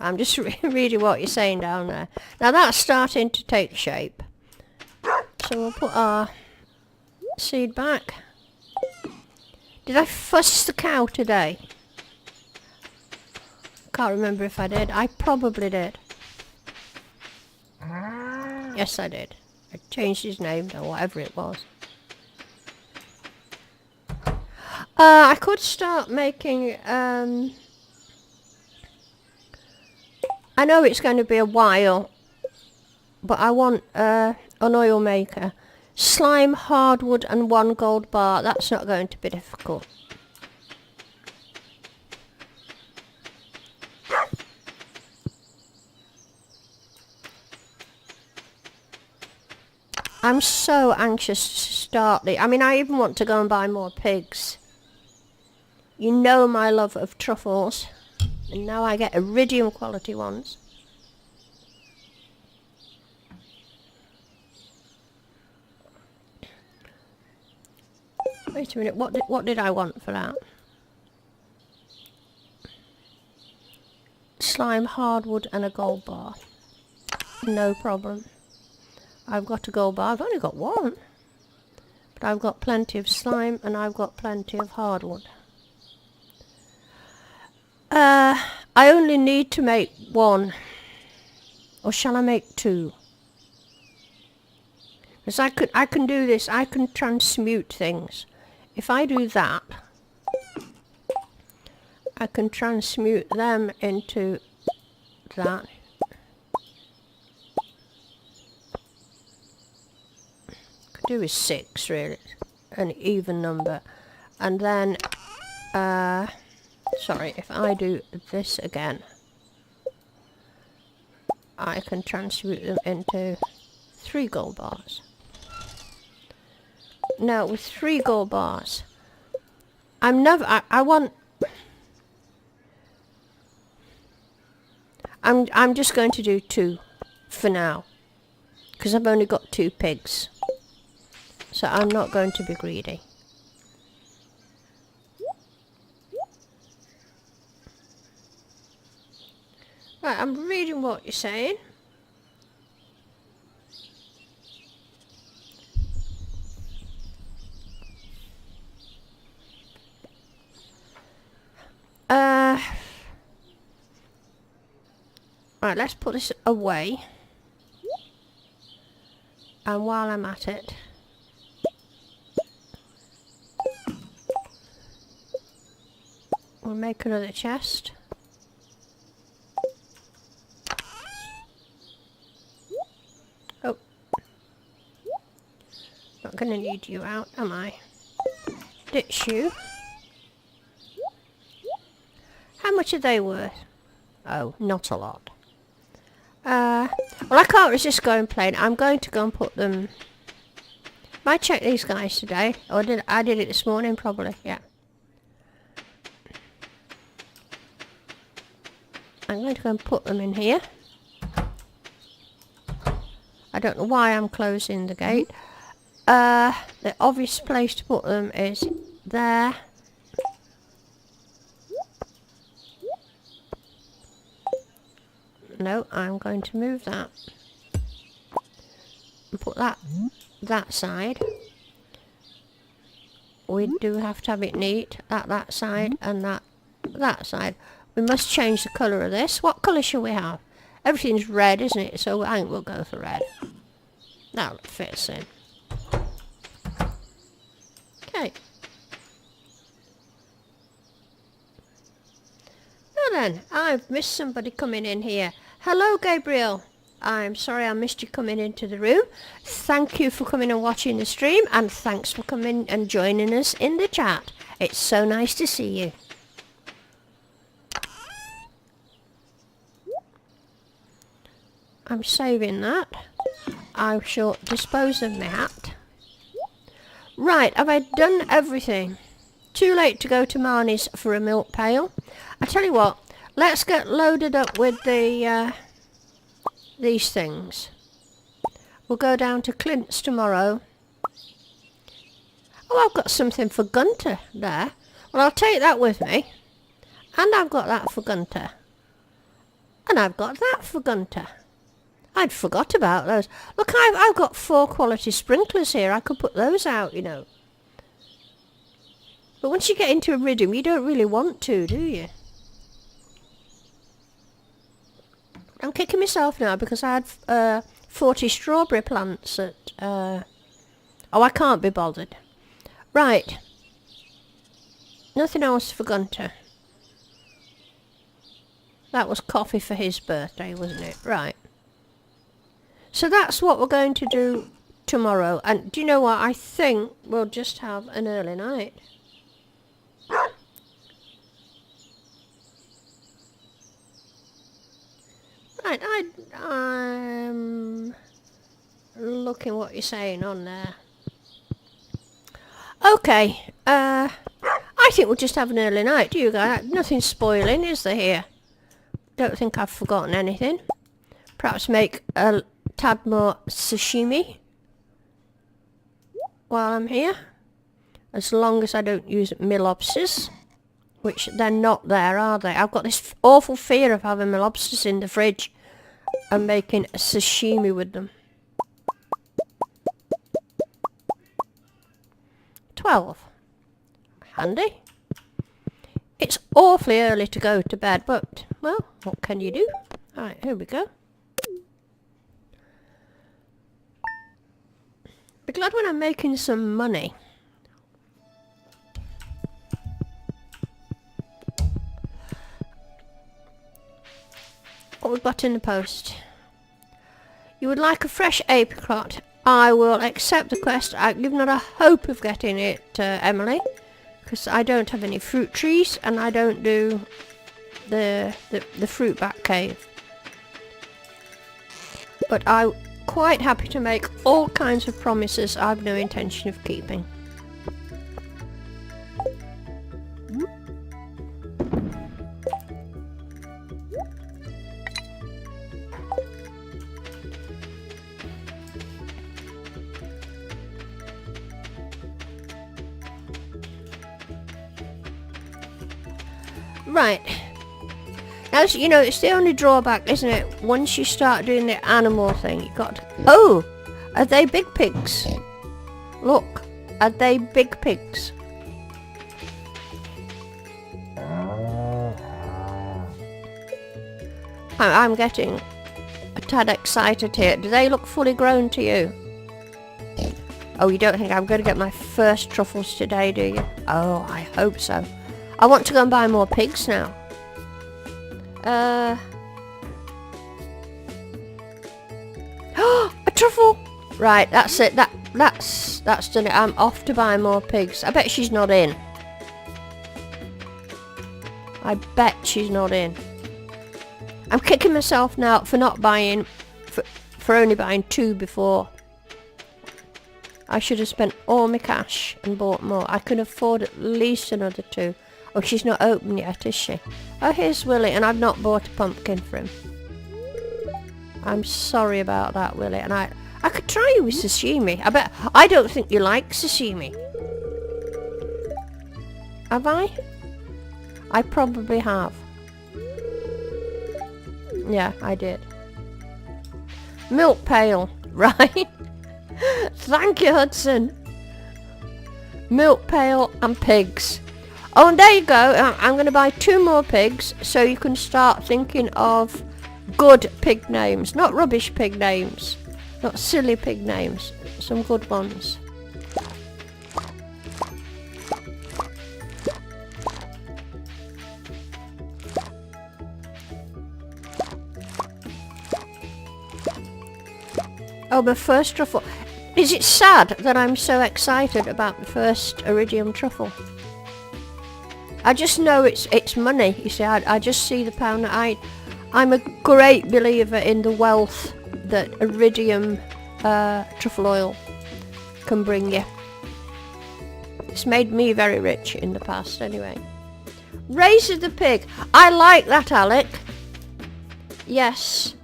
I'm just reading what you're saying down there. Now that's starting to take shape. So we'll put our seed back. Did I fuss the cow today? Can't remember if I did. I probably did. Yes, I did. I changed his name or whatever it was. I could start making... I know it's going to be a while, but I want an oil maker. Slime, hardwood and 1 gold bar. That's not going to be difficult. I'm so anxious to start the... I mean, I even want to go and buy more pigs. You know my love of truffles. And now I get iridium quality ones. Wait a minute, what did I want for that? Slime, hardwood and a gold bar. No problem. I've got a gold bar. I've only got 1. But I've got plenty of slime and I've got plenty of hardwood. I only need to make 1. Or shall I make 2? Because I can do this. I can transmute things. If I do that, I can transmute them into that. Could do with 6 really, an even number. And then, sorry, if I do this again, I can transmute them into 3 gold bars. Now with 3 gold bars, I want, I'm just going to do 2 for now, because I've only got 2 pigs, so I'm not going to be greedy. Right, I'm reading what you're saying. Right, let's put this away. And while I'm at it, we'll make another chest. Oh. Not going to need you out, am I? Ditch you. How much are they worth? Oh, not a lot. Well, I can't resist going plain. I'm going to go and put them... Might check these guys today. Or I did it this morning, probably, yeah. I'm going to go and put them in here. I don't know why I'm closing the gate. The obvious place to put them is there. No, I'm going to move that. And put that side. We do have to have it neat. That side and that side. We must change the colour of this. What colour shall we have? Everything's red, isn't it? So I think we'll go for red. That fits in. Okay. Now then, I've missed somebody coming in here. Hello, Gabriel. I'm sorry I missed you coming into the room. Thank you for coming and watching the stream, and thanks for coming and joining us in the chat. It's so nice to see you. I'm saving that. I shall dispose of my hat. Right, have I done everything? Too late to go to Marnie's for a milk pail. I tell you what, let's get loaded up with the these things. We'll go down to Clint's tomorrow. Oh, I've got something for Gunter there. Well, I'll take that with me. And I've got that for Gunter. And I've got that for Gunter. I'd forgot about those. Look, I've got 4 quality sprinklers here. I could put those out, you know. But once you get into a rhythm, you don't really want to, do you? I'm kicking myself now because I had 40 strawberry plants at... oh, I can't be bothered. Right. Nothing else for Gunter. That was coffee for his birthday, wasn't it? Right. So that's what we're going to do tomorrow. And do you know what? I think we'll just have an early night. Right, I'm looking what you're saying on there. Okay, I think we'll just have an early night, do you guys? Nothing spoiling, is there here? Don't think I've forgotten anything. Perhaps make a tad more sashimi while I'm here. As long as I don't use my lobsters. Which they're not there, are they? I've got this awful fear of having my lobsters in the fridge and making a sashimi with them. 12. Handy. It's awfully early to go to bed, but, well, what can you do? Alright, here we go. Be glad when I'm making some money. What we've got in the post. You would like a fresh apricot. I will accept the quest. You've not a hope of getting it, Emily, because I don't have any fruit trees and I don't do the fruit bat cave. But I'm quite happy to make all kinds of promises I've no intention of keeping. Right. As you know, it's the only drawback, isn't it? Once you start doing the animal thing, you got to... Oh! Are they big pigs? Look. Are they big pigs? I'm getting a tad excited here. Do they look fully grown to you? Oh, you don't think I'm going to get my first truffles today, do you? Oh, I hope so. I want to go and buy more pigs now. A truffle! Right, that's it. That's done it. I'm off to buy more pigs. I bet she's not in. I bet she's not in. I'm kicking myself now for not buying, for only buying 2 before. I should have spent all my cash and bought more. I could afford at least another 2. Oh, she's not open yet, is she? Oh, here's Willie, and I've not bought a pumpkin for him. I'm sorry about that, Willie. And I could try you with sashimi. I don't think you like sashimi. Have I? I probably have. Yeah, I did. Milk pail, right? Thank you, Hudson. Milk pail and pigs. Oh, and there you go. I'm going to buy 2 more pigs so you can start thinking of good pig names. Not rubbish pig names. Not silly pig names. Some good ones. Oh, my first truffle. Is it sad that I'm so excited about the first iridium truffle? I just know it's money. You see, I just see the pound. I'm a great believer in the wealth that iridium truffle oil can bring you. It's made me very rich in the past anyway. Razor the pig. I like that, Alec. Yes.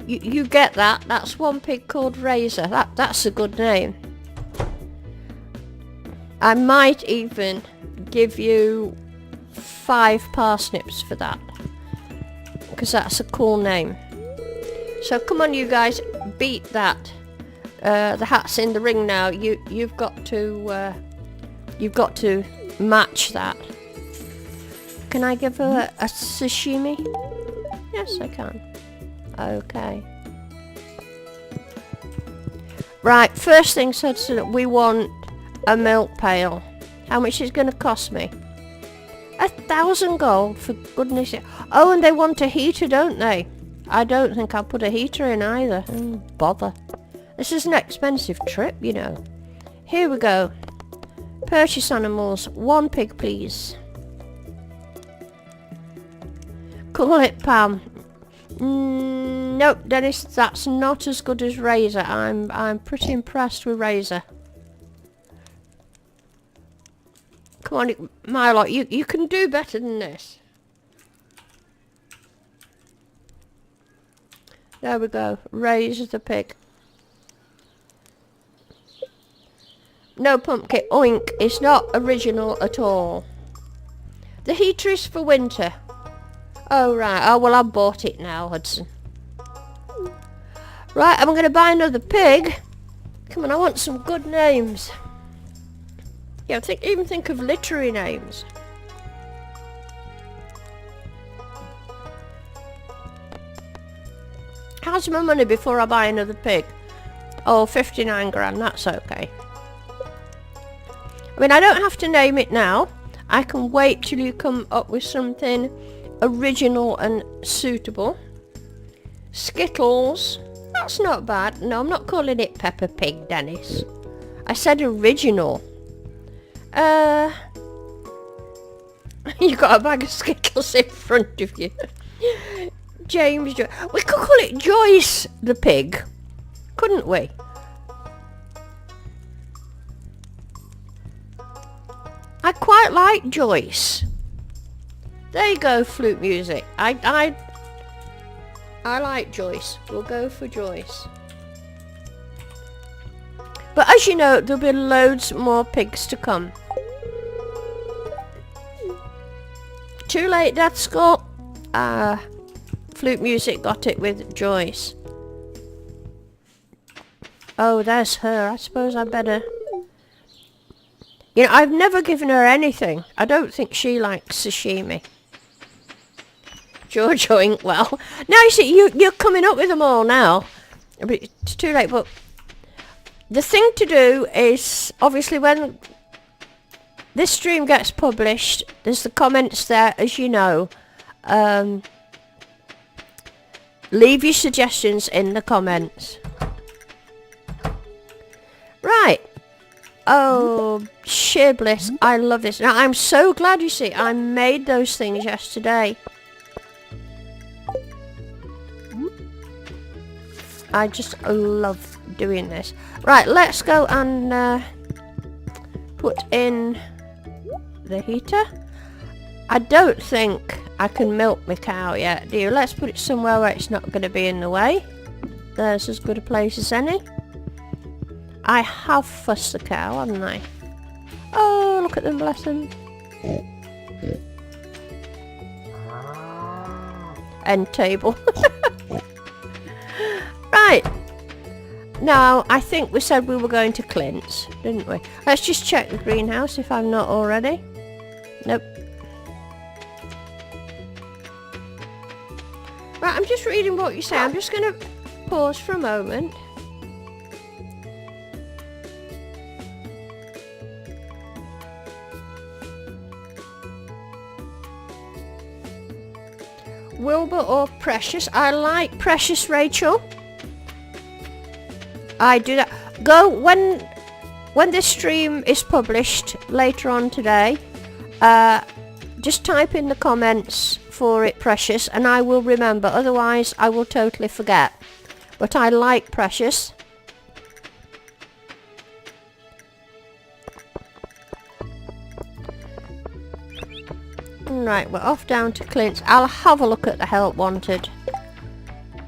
You get that. That's one pig called Razor. That's a good name. I might even give you 5 parsnips for that, because that's a cool name. So come on, you guys, beat that. The hat's in the ring now. You've got to match that. Can I give her a sashimi? Yes, I can. Okay. Right, first things Hudson, we want a milk pail. How much is it going to cost me? 1,000 gold, for goodness sake. Oh, and they want a heater, don't they? I don't think I'll put a heater in either. Bother. This is an expensive trip, you know. Here we go. Purchase animals. 1 pig, please. Call it Pam. Nope, Dennis, that's not as good as Razor. I'm pretty impressed with Razor. Come on, Milo, you can do better than this. There we go. Razor the pig. No pumpkin. Oink. It's not original at all. The heater is for winter. Oh, right. Oh, well, I bought it now, Hudson. Right, I'm going to buy another pig. Come on, I want some good names. Yeah, even think of literary names. How's my money before I buy another pig? Oh, 59 grand, that's okay. I mean, I don't have to name it now. I can wait till you come up with something original and suitable. Skittles. That's not bad. No, I'm not calling it Peppa Pig, Dennis. I said original. You got a bag of Skittles in front of you. James Joyce. We could call it Joyce the pig, couldn't we? I quite like Joyce. There you go, flute music. I like Joyce. We'll go for Joyce. But as you know, there'll be loads more pigs to come. Too late, Dad Scott. Flute music got it with Joyce. Oh, there's her. I suppose I better... You know, I've never given her anything. I don't think she likes sashimi. George Inkwell. Now you see, you're coming up with them all now. But it's too late, but... The thing to do is, obviously, when this stream gets published, there's the comments there, as you know. Leave your suggestions in the comments. Right. Oh, sheer bliss. I love this. Now, I'm so glad, you see, I made those things yesterday. I just love doing this. Right, let's go and put in the heater. I don't think I can milk my cow yet, do you? Let's put it somewhere where it's not going to be in the way. There's as good a place as any. I have fussed the cow, haven't I? Oh, look at them, bless them. end table. Right. Now, I think we said we were going to Clint's, didn't we? Let's just check the greenhouse if I'm not already. Nope. Right, I'm just reading what you say. I'm just going to pause for a moment. Wilbur or Precious? I like Precious, Rachel. I do that. Go when this stream is published later on today. Just type in the comments for it, Precious, and I will remember. Otherwise, I will totally forget. But I like Precious. Right, we're off down to Clint's. I'll have a look at the help wanted.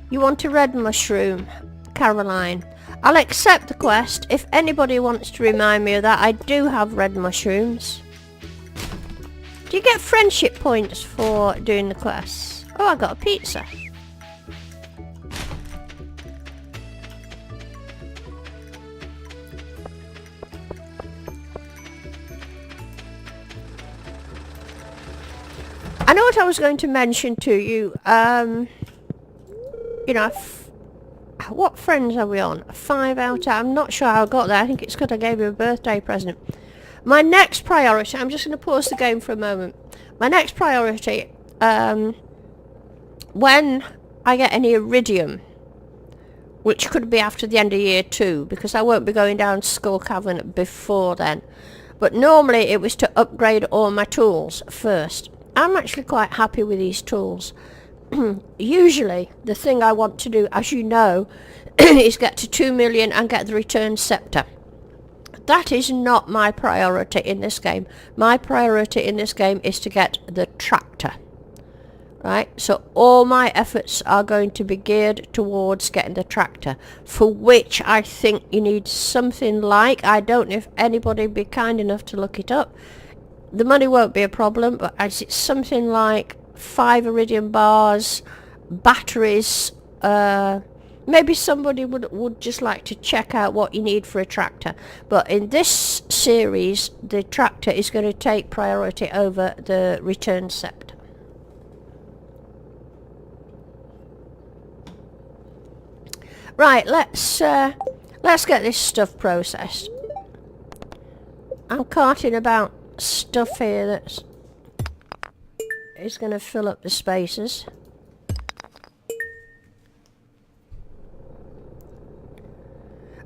You want a red mushroom, Caroline. I'll accept the quest. If anybody wants to remind me of that, I do have red mushrooms. Do you get friendship points for doing the quests? Oh, I got a pizza. I know what I was going to mention to you. You know, what friends are we on? 5 out of... I'm not sure how I got there. I think it's because I gave you a birthday present. My next priority... I'm just going to pause the game for a moment. My next priority... when I get any iridium, which could be after the end of year 2, because I won't be going down to Skull Cavern before then. But normally it was to upgrade all my tools first. I'm actually quite happy with these tools. Usually, the thing I want to do, as you know, is get to 2 million and get the return scepter. That is not my priority in this game. My priority in this game is to get the tractor. Right? So all my efforts are going to be geared towards getting the tractor, for which I think you need something like, I don't know if anybody would be kind enough to look it up. The money won't be a problem, but as it's something like 5 iridium bars, batteries, maybe somebody would just like to check out what you need for a tractor. But in this series, the tractor is going to take priority over the return scepter. Right, let's get this stuff processed. I'm carting about stuff here that is going to fill up the spaces.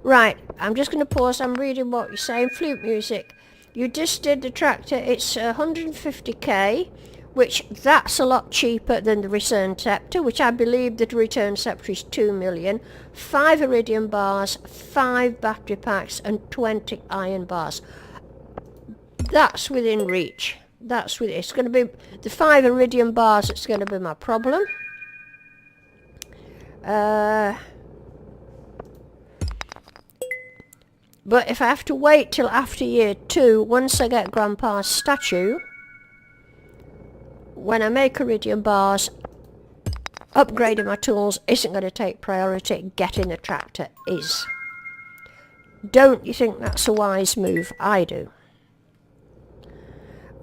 Right, I'm just going to pause. I'm reading what you're saying. Flute music. You just did the tractor. It's 150k, which that's a lot cheaper than the return scepter, which I believe the return scepter is 2 million. 5 iridium bars, 5 battery packs, and 20 iron bars. That's within reach. That's within. It's going to be the 5 iridium bars that's going to be my problem. But if I have to wait till after year 2, once I get Grandpa's statue, when I make iridium bars, upgrading my tools isn't going to take priority. Getting the tractor is. Don't you think that's a wise move? I do.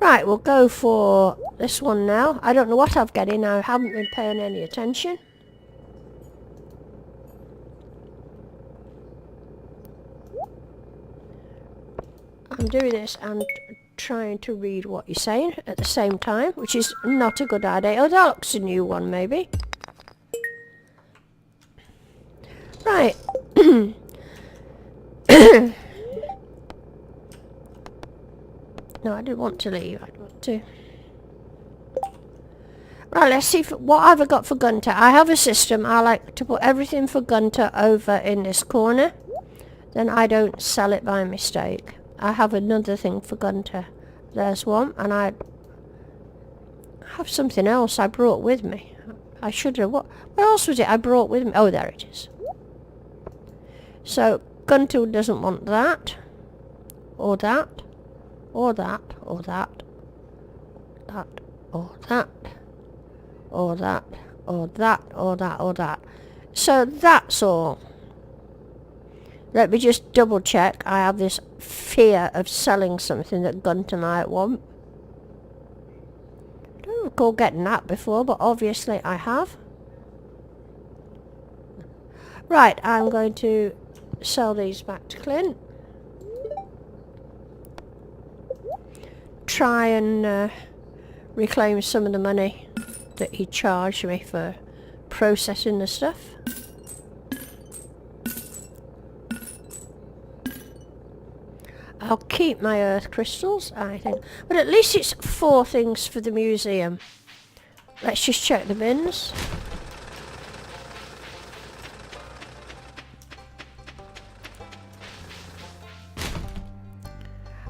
Right, we'll go for this one now. I don't know what I've got in. I haven't been paying any attention. I'm doing this and trying to read what you're saying at the same time, which is not a good idea. Oh, that looks a new one, maybe. Right. No, I didn't want to leave. I want to... Right, let's see what have I got for Gunter. I have a system. I like to put everything for Gunter over in this corner. Then I don't sell it by mistake. I have another thing for Gunter. There's one, and I have something else I brought with me. I should have... What else was it I brought with me? Oh, there it is. So, Gunter doesn't want that. Or that. Or that. Or that. That. Or that. Or that. or that, or that, or that. So that's all. Let me just double check. I have this fear of selling something that Gunter might want. I don't recall getting that before, but obviously I have. Right, I'm going to sell these back to Clint. Try and reclaim some of the money that he charged me for processing the stuff. I'll keep my earth crystals, I think. But at least it's 4 things for the museum. Let's just check the bins.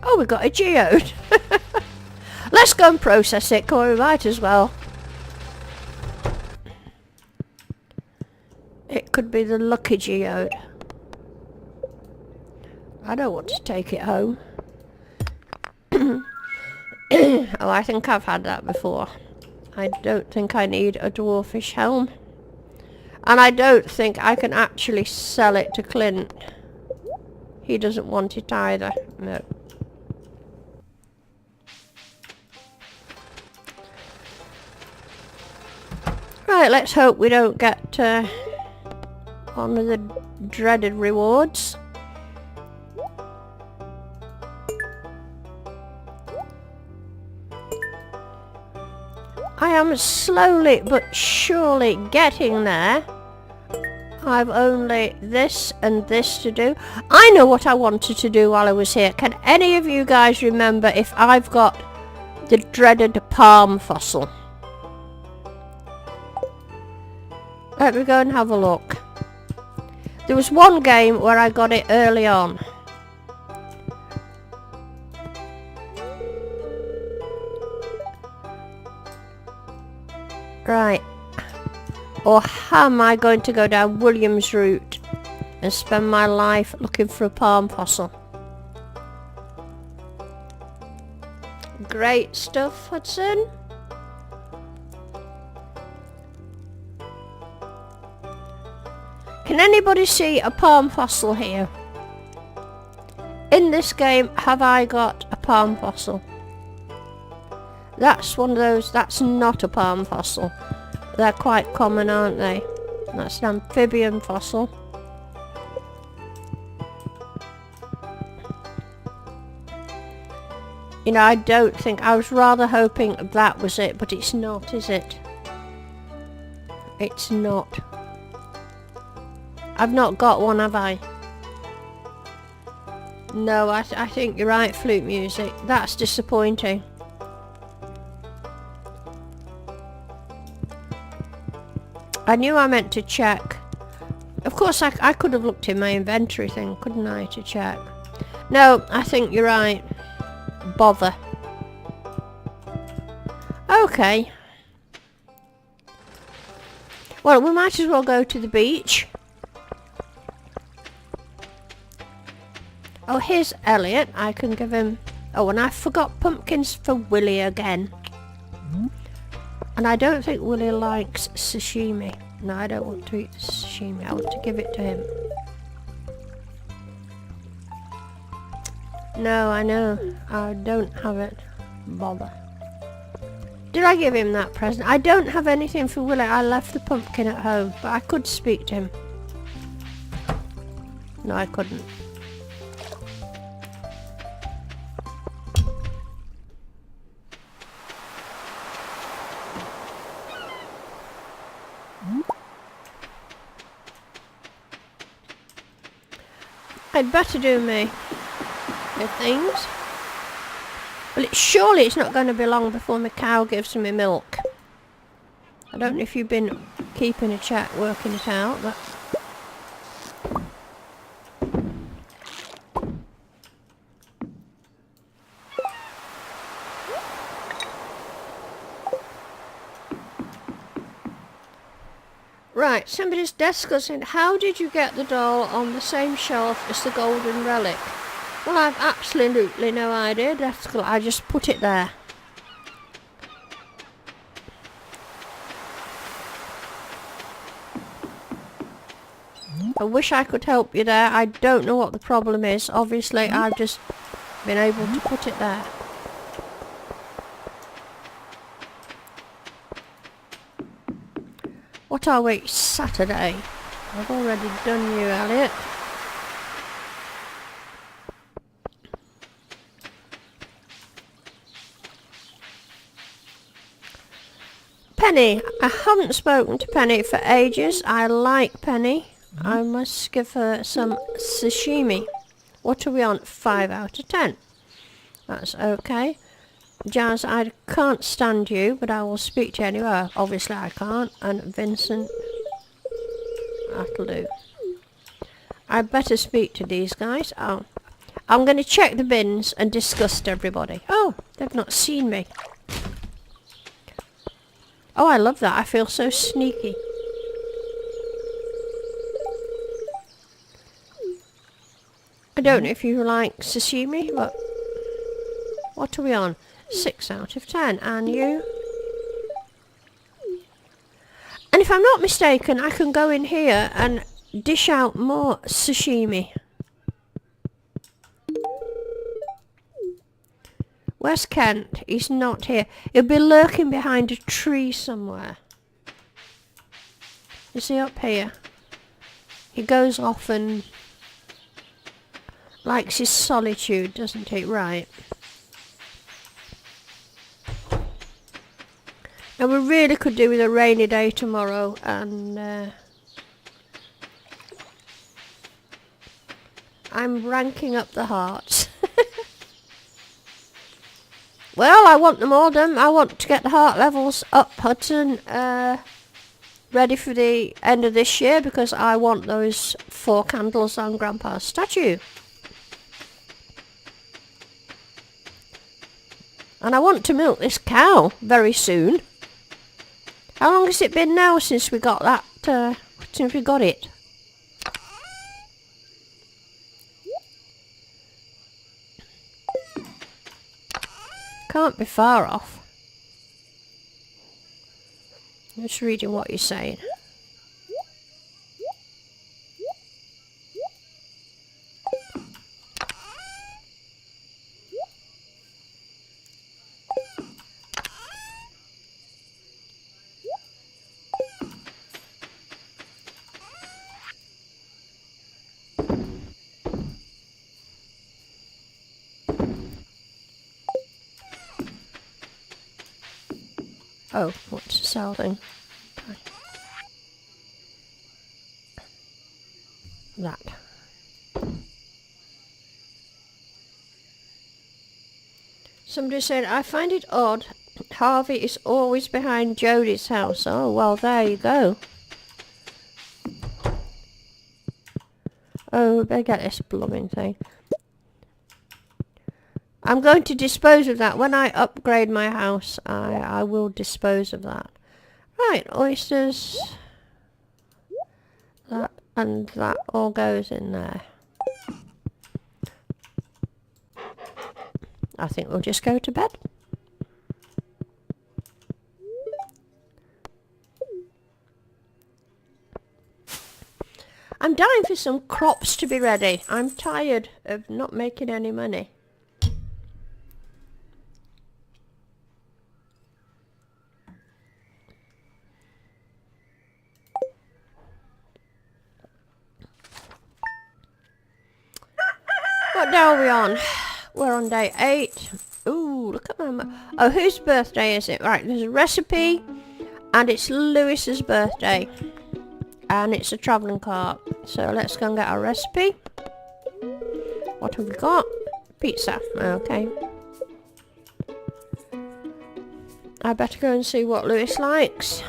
Oh, we got a geode. Let's go and process it. Come on, we might as well. It could be the lucky geode. I don't want to take it home. Oh, I think I've had that before. I don't think I need a dwarfish helm. And I don't think I can actually sell it to Clint. He doesn't want it either. No. Right, let's hope we don't get one of the dreaded rewards. I am slowly but surely getting there. I've only this and this to do. I know what I wanted to do while I was here. Can any of you guys remember if I've got the dreaded palm fossil? Let me go and have a look. There was one game where I got it early on. Right. Or am I going to go down William's route and spend my life looking for a palm fossil? Great stuff, Hudson. Can anybody see a palm fossil here? In this game, have I got a palm fossil? That's one of those, that's not a palm fossil. They're quite common, aren't they? That's an amphibian fossil. You know, I don't think, I was rather hoping that was it, but it's not, is it? It's not. I've not got one, have I? No, I think you're right, flute music. That's disappointing. I knew I meant to check. Of course, I could have looked in my inventory thing, couldn't I, to check? No, I think you're right. Bother. Okay. Well, we might as well go to the beach. Oh, here's Elliot. I can give him... Oh, and I forgot pumpkins for Willie again. And I don't think Willie likes sashimi. No, I don't want to eat the sashimi. I want to give it to him. No, I know. I don't have it. Bother. Did I give him that present? I don't have anything for Willie. I left the pumpkin at home. But I could speak to him. No, I couldn't. I'd better do me things. Well, surely it's not going to be long before my cow gives me milk. I don't know if you've been keeping a chat, working it out, but... Right, somebody's desk was in. How did you get the doll on the same shelf as the golden relic? Well, I've absolutely no idea, Desk. I just put it there. I wish I could help you there. I don't know what the problem is. Obviously, I've just been able to put it there. What are we? Saturday. I've already done you, Elliot. Penny. I haven't spoken to Penny for ages. I like Penny. I must give her some sashimi. What are we on? 5 out of 10. That's okay. Jazz, I can't stand you, but I will speak to you anyway. Obviously I can't. And Vincent, that'll do. I better speak to these guys. Oh, I'm going to check the bins and disgust everybody. Oh, they've not seen me. Oh, I love that. I feel so sneaky. I don't know if you like sashimi, but what are we on? 6 out of 10. And you? And if I'm not mistaken, I can go in here and dish out more sashimi. Where's Kent? He's not here. He'll be lurking behind a tree somewhere. Is he up here? He goes off and likes his solitude, doesn't he? Right. Now we really could do with a rainy day tomorrow, and I'm ranking up the hearts. Well, I want them all done. I want to get the heart levels up, Hudson, ready for the end of this year, because I want those 4 candles on Grandpa's statue. And I want to milk this cow very soon. How long has it been now since we got that, since we got it? Can't be far off. I'm just reading what you're saying. Oh, what's the sell thing? Okay. That. Somebody said, I find it odd. Harvey is always behind Jodie's house. Oh, well, there you go. Oh, they get this blooming thing. I'm going to dispose of that. When I upgrade my house, I will dispose of that. Right, oysters. That and that all goes in there. I think we'll just go to bed. I'm dying for some crops to be ready. I'm tired of not making any money. What day are we on? We're on day 8. Ooh, look at my... Oh, whose birthday is it? Right, there's a recipe, and it's Lewis's birthday. And it's a travelling cart. So let's go and get our recipe. What have we got? Pizza. Okay. I better go and see what Lewis likes.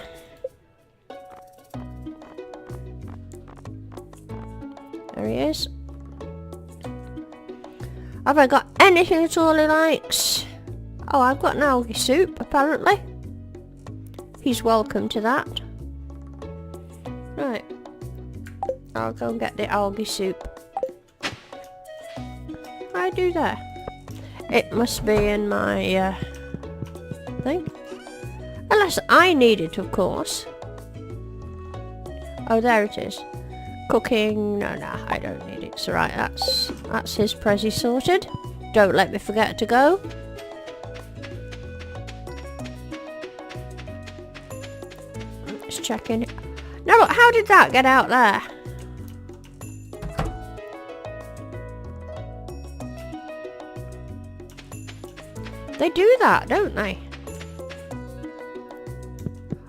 There he is. Have I got anything at all he likes? Oh, I've got an algae soup, apparently. He's welcome to that. Right. I'll go and get the algae soup. I do there. It must be in my thing. Unless I need it, of course. Oh, there it is. Cooking. No, I don't need it. So right, that's his prezi sorted. Don't let me forget to go. Just checking. No, look, how did that get out there? They do that, don't they?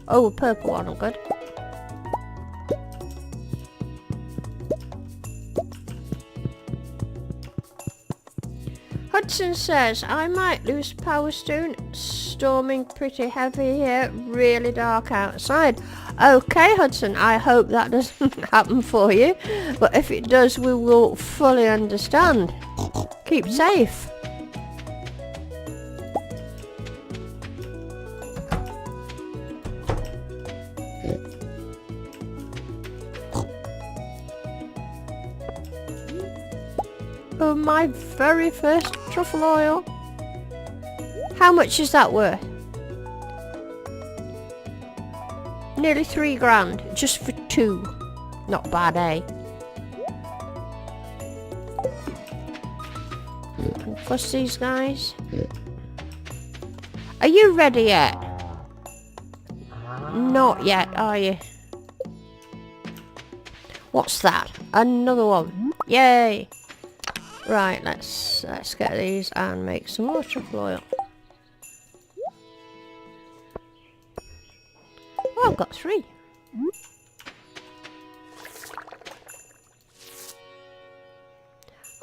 Oh, a purple one, good. Hudson says, I might lose power soon. Storming pretty heavy here. Really dark outside. Okay, Hudson, I hope that doesn't happen for you. But if it does, we will fully understand. Keep safe. Oh, my very first truffle oil. How much is that worth? Nearly 3 grand, just for 2. Not bad, eh? And fuss these guys. Are you ready yet? Not yet, are you? What's that? Another one. Yay! Right, let's get these and make some more truffle oil. Oh, I've got 3.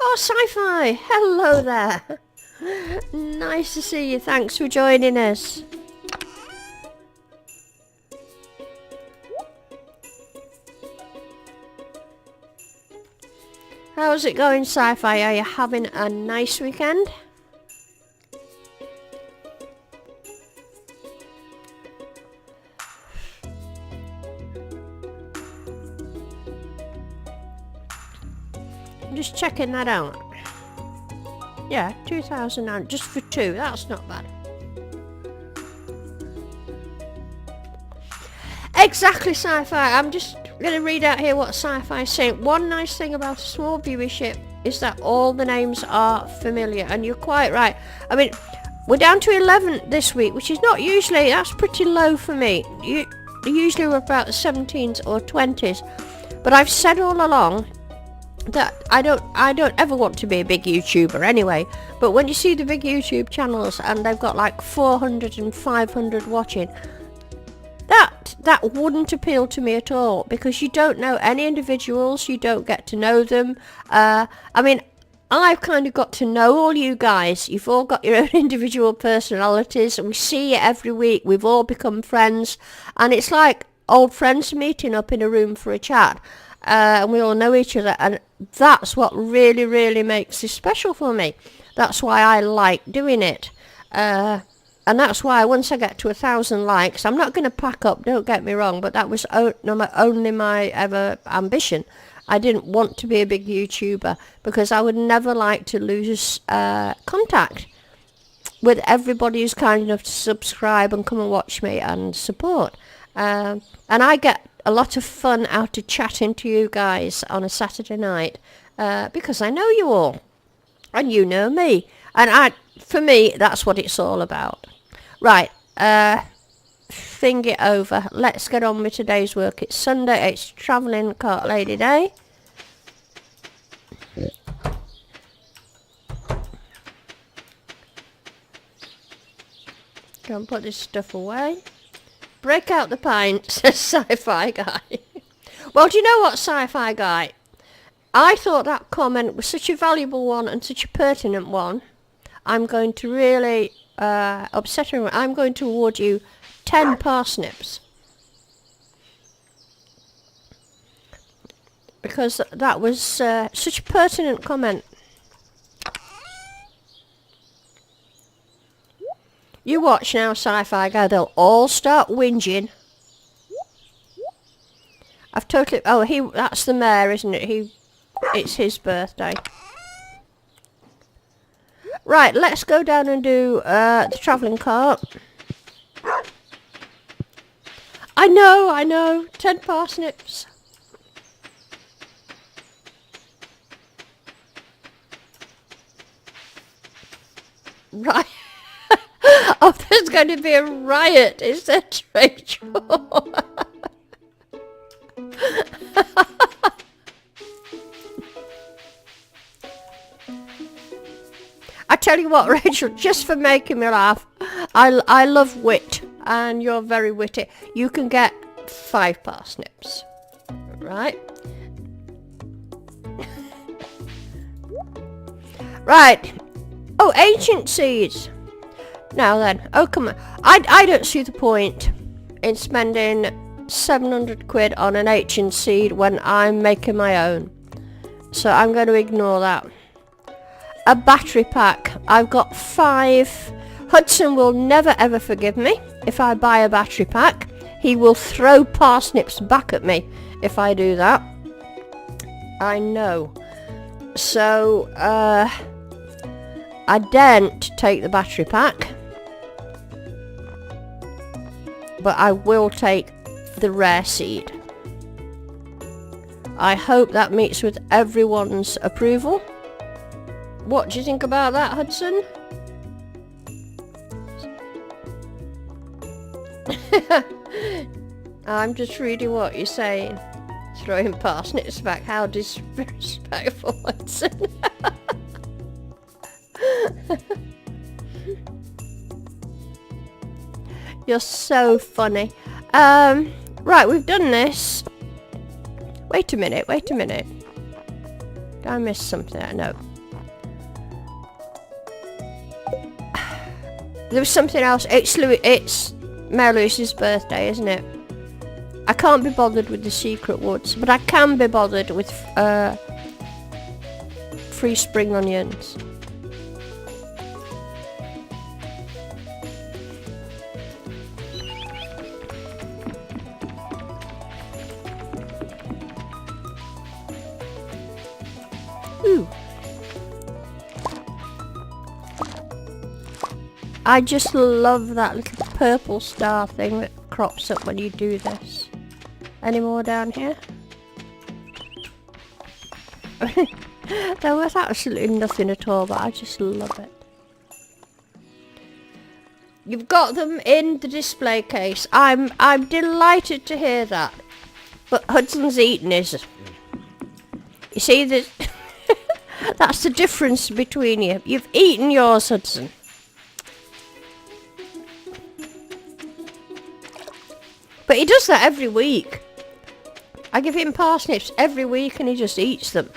Oh, Sci-Fi! Hello there! Nice to see you, thanks for joining us. How's it going, Sci-Fi? Are you having a nice weekend? I'm just checking that out. Yeah, 2,000 just for 2. That's not bad. Exactly, Sci-Fi. I'm just going to read out here what Sci-Fi is saying. One nice thing about a small viewership is that all the names are familiar, and you're quite right. I mean, we're down to 11 this week, which is not usually, that's pretty low for me. Usually we're about the 17s or 20s, but I've said all along that I don't ever want to be a big YouTuber anyway, but when you see the big YouTube channels and they've got like 400 and 500 watching, that wouldn't appeal to me at all, because you don't know any individuals, you don't get to know them. I mean, I've kind of got to know all you guys. You've all got your own individual personalities, and we see you every week. We've all become friends, and it's like old friends meeting up in a room for a chat, and we all know each other, and that's what really, really makes this special for me. That's why I like doing it. And that's why once I get to 1,000 likes, I'm not going to pack up, don't get me wrong, but that was only my ever ambition. I didn't want to be a big YouTuber because I would never like to lose contact with everybody who's kind enough to subscribe and come and watch me and support. And I get a lot of fun out of chatting to you guys on a Saturday night because I know you all and you know me. And for me, that's what it's all about. Right, thing it over. Let's get on with today's work. It's Sunday, it's Travelling Cart Lady Day. Go and put this stuff away. Break out the pint, says Sci-Fi Guy. Well, do you know what, Sci-Fi Guy? I thought that comment was such a valuable one and such a pertinent one. I'm going to really upset her. I'm going to award you 10 parsnips. Because that was such a pertinent comment. You watch now, Sci-Fi Guy, they'll all start whinging. I've totally... Oh, that's the mayor, isn't it? It's his birthday. Right, let's go down and do the travelling cart. I know, 10 parsnips. Right. Oh, there's going to be a riot, is there, Rachel? I tell you what, Rachel, just for making me laugh, I love wit, and you're very witty. You can get 5 parsnips, right? Right. Oh, ancient seeds. Now then, oh come on. I don't see the point in spending 700 quid on an ancient seed when I'm making my own. So I'm going to ignore that. A battery pack. I've got 5. Hudson will never ever forgive me if I buy a battery pack. He will throw parsnips back at me if I do that. I know. So, I daren't take the battery pack. But I will take the rare seed. I hope that meets with everyone's approval. What do you think about that, Hudson? I'm just reading what you're saying. Throwing parsnips back. How disrespectful, Hudson. You're so funny. Right, we've done this. Wait a minute. Did I miss something? No. There was something else. It's Mary Louise's birthday, isn't it? I can't be bothered with the secret woods, but I can be bothered with free spring onions. Ooh. I just love that little purple star thing that crops up when you do this. Any more down here? There was absolutely nothing at all, but I just love it. You've got them in the display case. I'm delighted to hear that. But Hudson's eaten his. You see, that's the difference between you. You've eaten yours, Hudson. But he does that every week. I give him parsnips every week and he just eats them.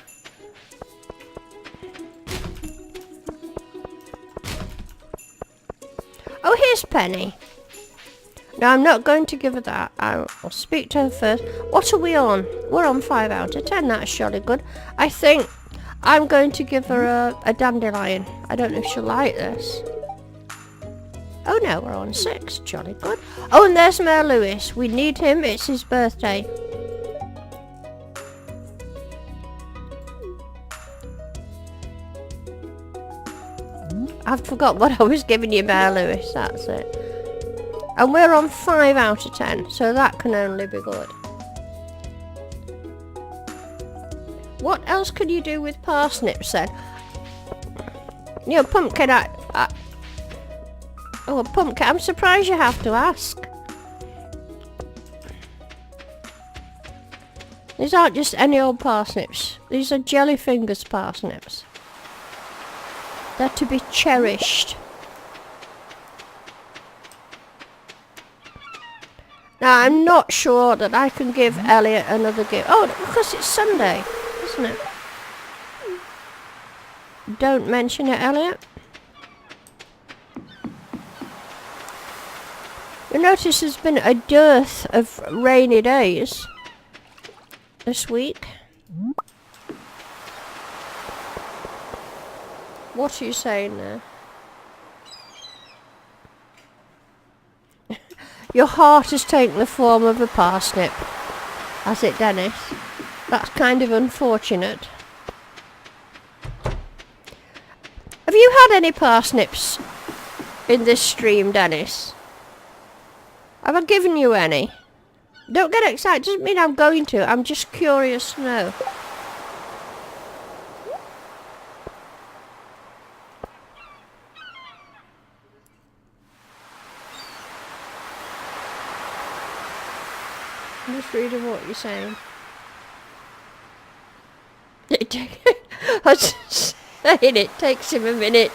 Oh, here's Penny. No, I'm not going to give her that. I'll speak to her first. What are we on? We're on 5 out of 10. That's surely good. I think I'm going to give her a dandelion. I don't know if she'll like this. Oh no, we're on 6. Jolly good. Oh, and there's Mayor Lewis. We need him. It's his birthday. I've forgot what I was giving you, Mayor Lewis. That's it. And we're on 5 out of 10, so that can only be good. What else could you do with parsnips then? You know, pumpkin, oh, a pumpkin. I'm surprised you have to ask. These aren't just any old parsnips. These are jellyfingers parsnips. They're to be cherished. Now, I'm not sure that I can give Elliot another gift. Oh, because it's Sunday, isn't it? Don't mention it, Elliot. You notice there's been a dearth of rainy days this week. What are you saying there? Your heart has taken the form of a parsnip, has it, Dennis? That's kind of unfortunate. Have you had any parsnips in this stream, Dennis? Have I given you any? Don't get excited. Doesn't mean I'm going to. I'm just curious to know. I'm just reading what you're saying. I was just saying it takes him a minute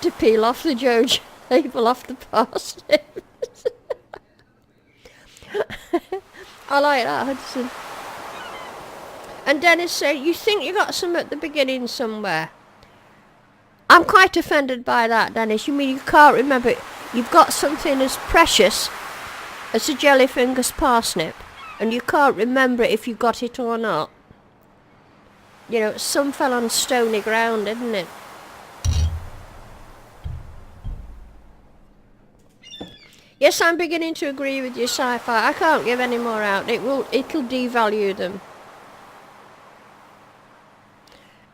to peel off the Geode label off the parsnips. I like that, Hudson. And Dennis said, you think you got some at the beginning somewhere? I'm quite offended by that, Dennis. You mean you can't remember? You've got something as precious as a jellyfingers parsnip, and you can't remember if you got it or not. You know, some fell on stony ground, didn't it? Yes, I'm beginning to agree with you, Sci-Fi. I can't give any more out. It'll devalue them.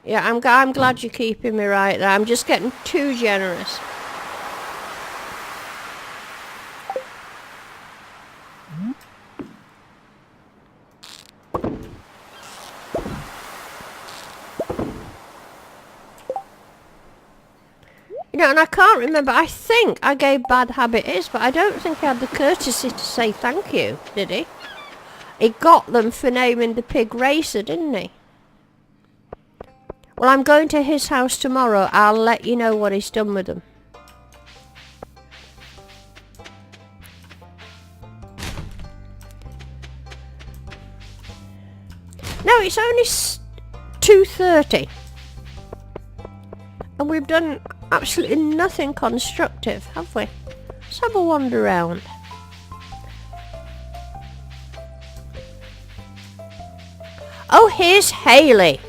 Yeah, I'm glad you're keeping me right there. I'm just getting too generous. You know, and I can't remember. I think I gave Bad Habit his, but I don't think he had the courtesy to say thank you, did he? He got them for naming the pig Racer, didn't he? Well, I'm going to his house tomorrow. I'll let you know what he's done with them. No, it's only 2:30. And we've done absolutely nothing constructive, have we? Let's have a wander around. Oh, here's Haley.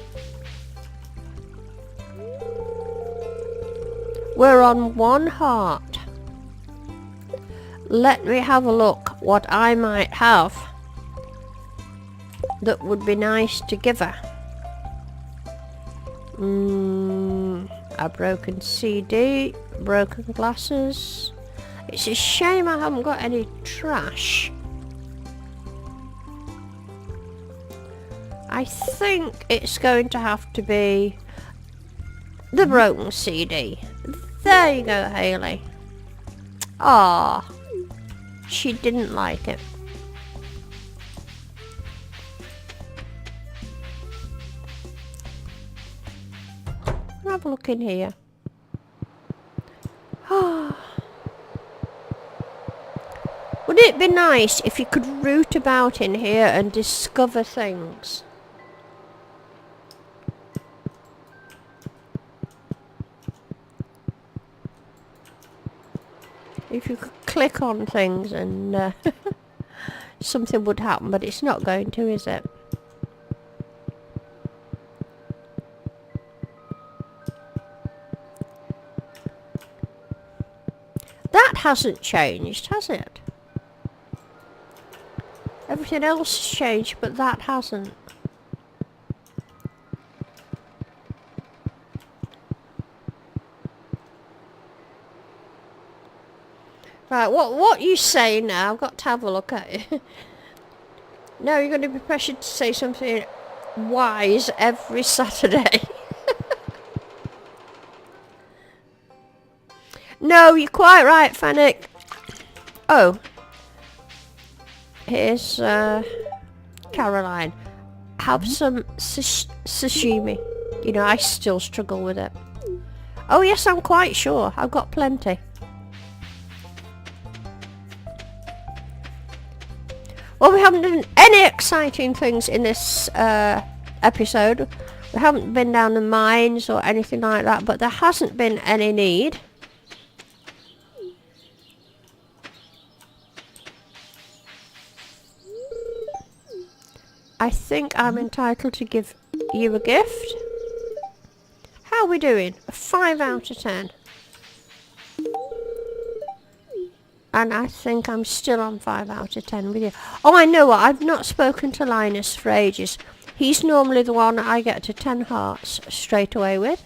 We're on one heart. Let me have a look what I might have that would be nice to give her. A broken CD, broken glasses. It's a shame I haven't got any trash. I think it's going to have to be the broken CD. There you go, Haley. Ah, she didn't like it. Have a look in here. Would it be nice if you could root about in here and discover things? If you could click on things and something would happen, but it's not going to, is it? That hasn't changed, has it? Everything else has changed, but that hasn't. Right, what you say now? I've got to have a look at it. No, you're going to be pressured to say something wise every Saturday. No, you're quite right, Fanick. Oh. Here's Caroline. Have some sashimi. You know, I still struggle with it. Oh yes, I'm quite sure. I've got plenty. Well, we haven't done any exciting things in this episode. We haven't been down the mines or anything like that, but there hasn't been any need. I think I'm entitled to give you a gift. How are we doing? A 5 out of 10. And I think I'm still on 5 out of 10 with you. Oh, I know what. I've not spoken to Linus for ages. He's normally the one I get to 10 hearts straight away with.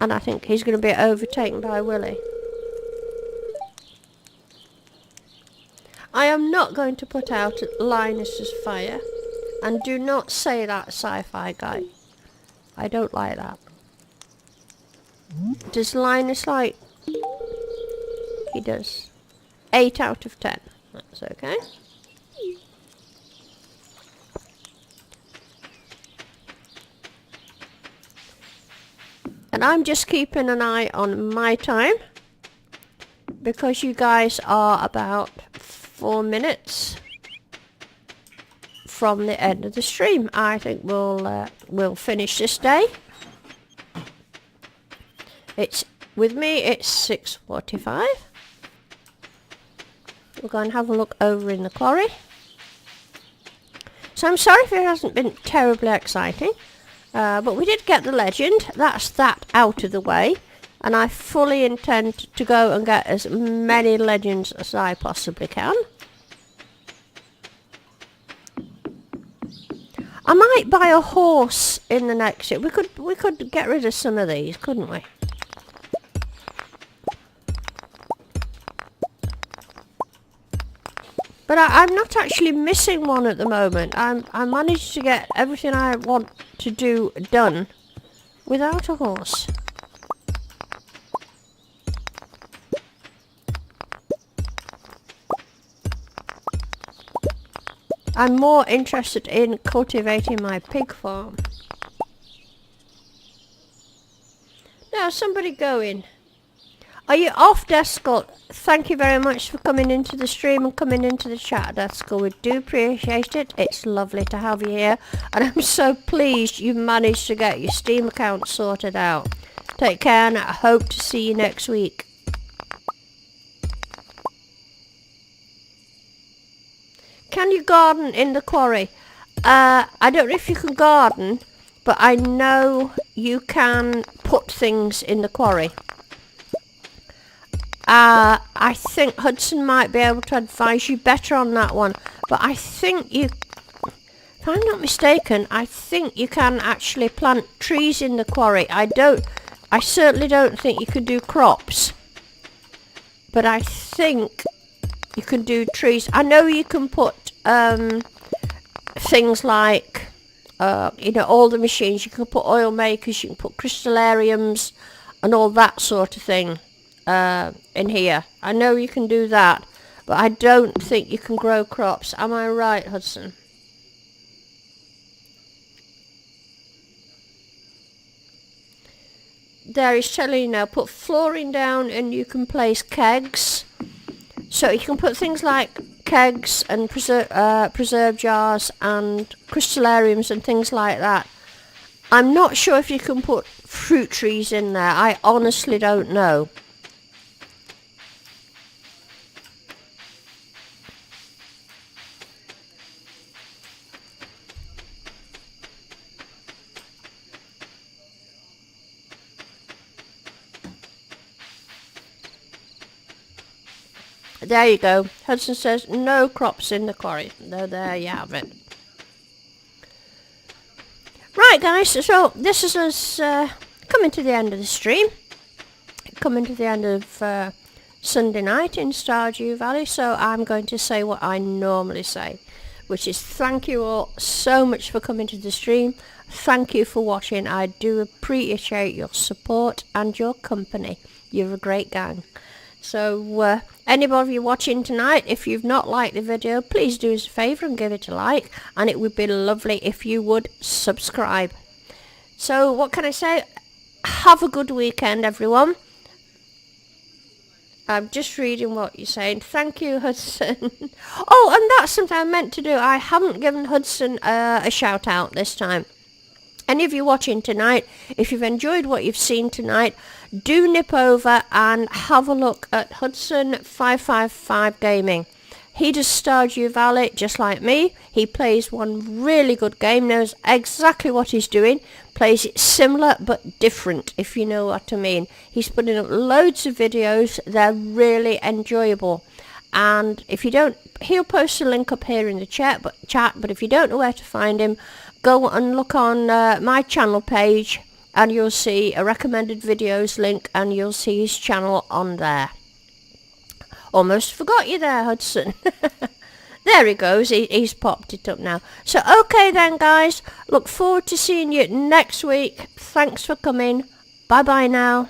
And I think he's going to be overtaken by Willie. I am not going to put out Linus's fire. And do not say that, Sci-Fi guy. I don't like that. Does Linus like... He does. 8 out of 10. That's okay. And I'm just keeping an eye on my time, because you guys are about 4 minutes from the end of the stream. I think we'll finish this day. With me it's 6:45. We'll go and have a look over in the quarry. So I'm sorry if it hasn't been terribly exciting, but we did get the legend. That's that out of the way, and I fully intend to go and get as many legends as I possibly can. I might buy a horse in the next year. We could get rid of some of these, couldn't we? But I'm not actually missing one at the moment. I managed to get everything I want to do done without a horse. I'm more interested in cultivating my pig farm. Now, somebody going. Are you off, Deskull? Thank you very much for coming into the stream and coming into the chat, Deskull. We do appreciate it. It's lovely to have you here. And I'm so pleased you managed to get your Steam account sorted out. Take care, and I hope to see you next week. Can you garden in the quarry? I don't know if you can garden, but I know you can put things in the quarry. I think Hudson might be able to advise you better on that one, but I think you, if I'm not mistaken, I think you can actually plant trees in the quarry. I certainly don't think you could do crops, but I think you can do trees. I know you can put things like, you know, all the machines. You can put oil makers, you can put crystallariums and all that sort of thing in here. I know you can do that, but I don't think you can grow crops. Am I right, Hudson? There is telling you now, put flooring down and you can place kegs. So you can put things like kegs and preserve jars and crystallariums and things like that. I'm not sure if you can put fruit trees in there. I honestly don't know. There you go. Hudson says no crops in the quarry. No, there you have it. Right, guys. So this is us coming to the end of the stream. Coming to the end of Sunday night in Stardew Valley. So I'm going to say what I normally say, which is thank you all so much for coming to the stream. Thank you for watching. I do appreciate your support and your company. You're a great gang. So anybody of you watching tonight, if you've not liked the video, please do us a favour and give it a like, and it would be lovely if you would subscribe. So what can I say? Have a good weekend, everyone. I'm just reading what you're saying. Thank you, Hudson. Oh, and that's something I meant to do. I haven't given Hudson a shout out this time. Any of you watching tonight, if you've enjoyed what you've seen tonight, do nip over and have a look at Hudson 555 Gaming. He does Stardew Valley just like me. He plays one really good game, knows exactly what he's doing, plays it similar but different, if you know what I mean. He's putting up loads of videos. They're really enjoyable. And if you don't, he'll post a link up here in the chat, but if you don't know where to find him, go and look on my channel page and you'll see a recommended videos link and you'll see his channel on there. Almost forgot you there, Hudson. There he goes. He's popped it up now. So okay then, guys. Look forward to seeing you next week. Thanks for coming. Bye bye now.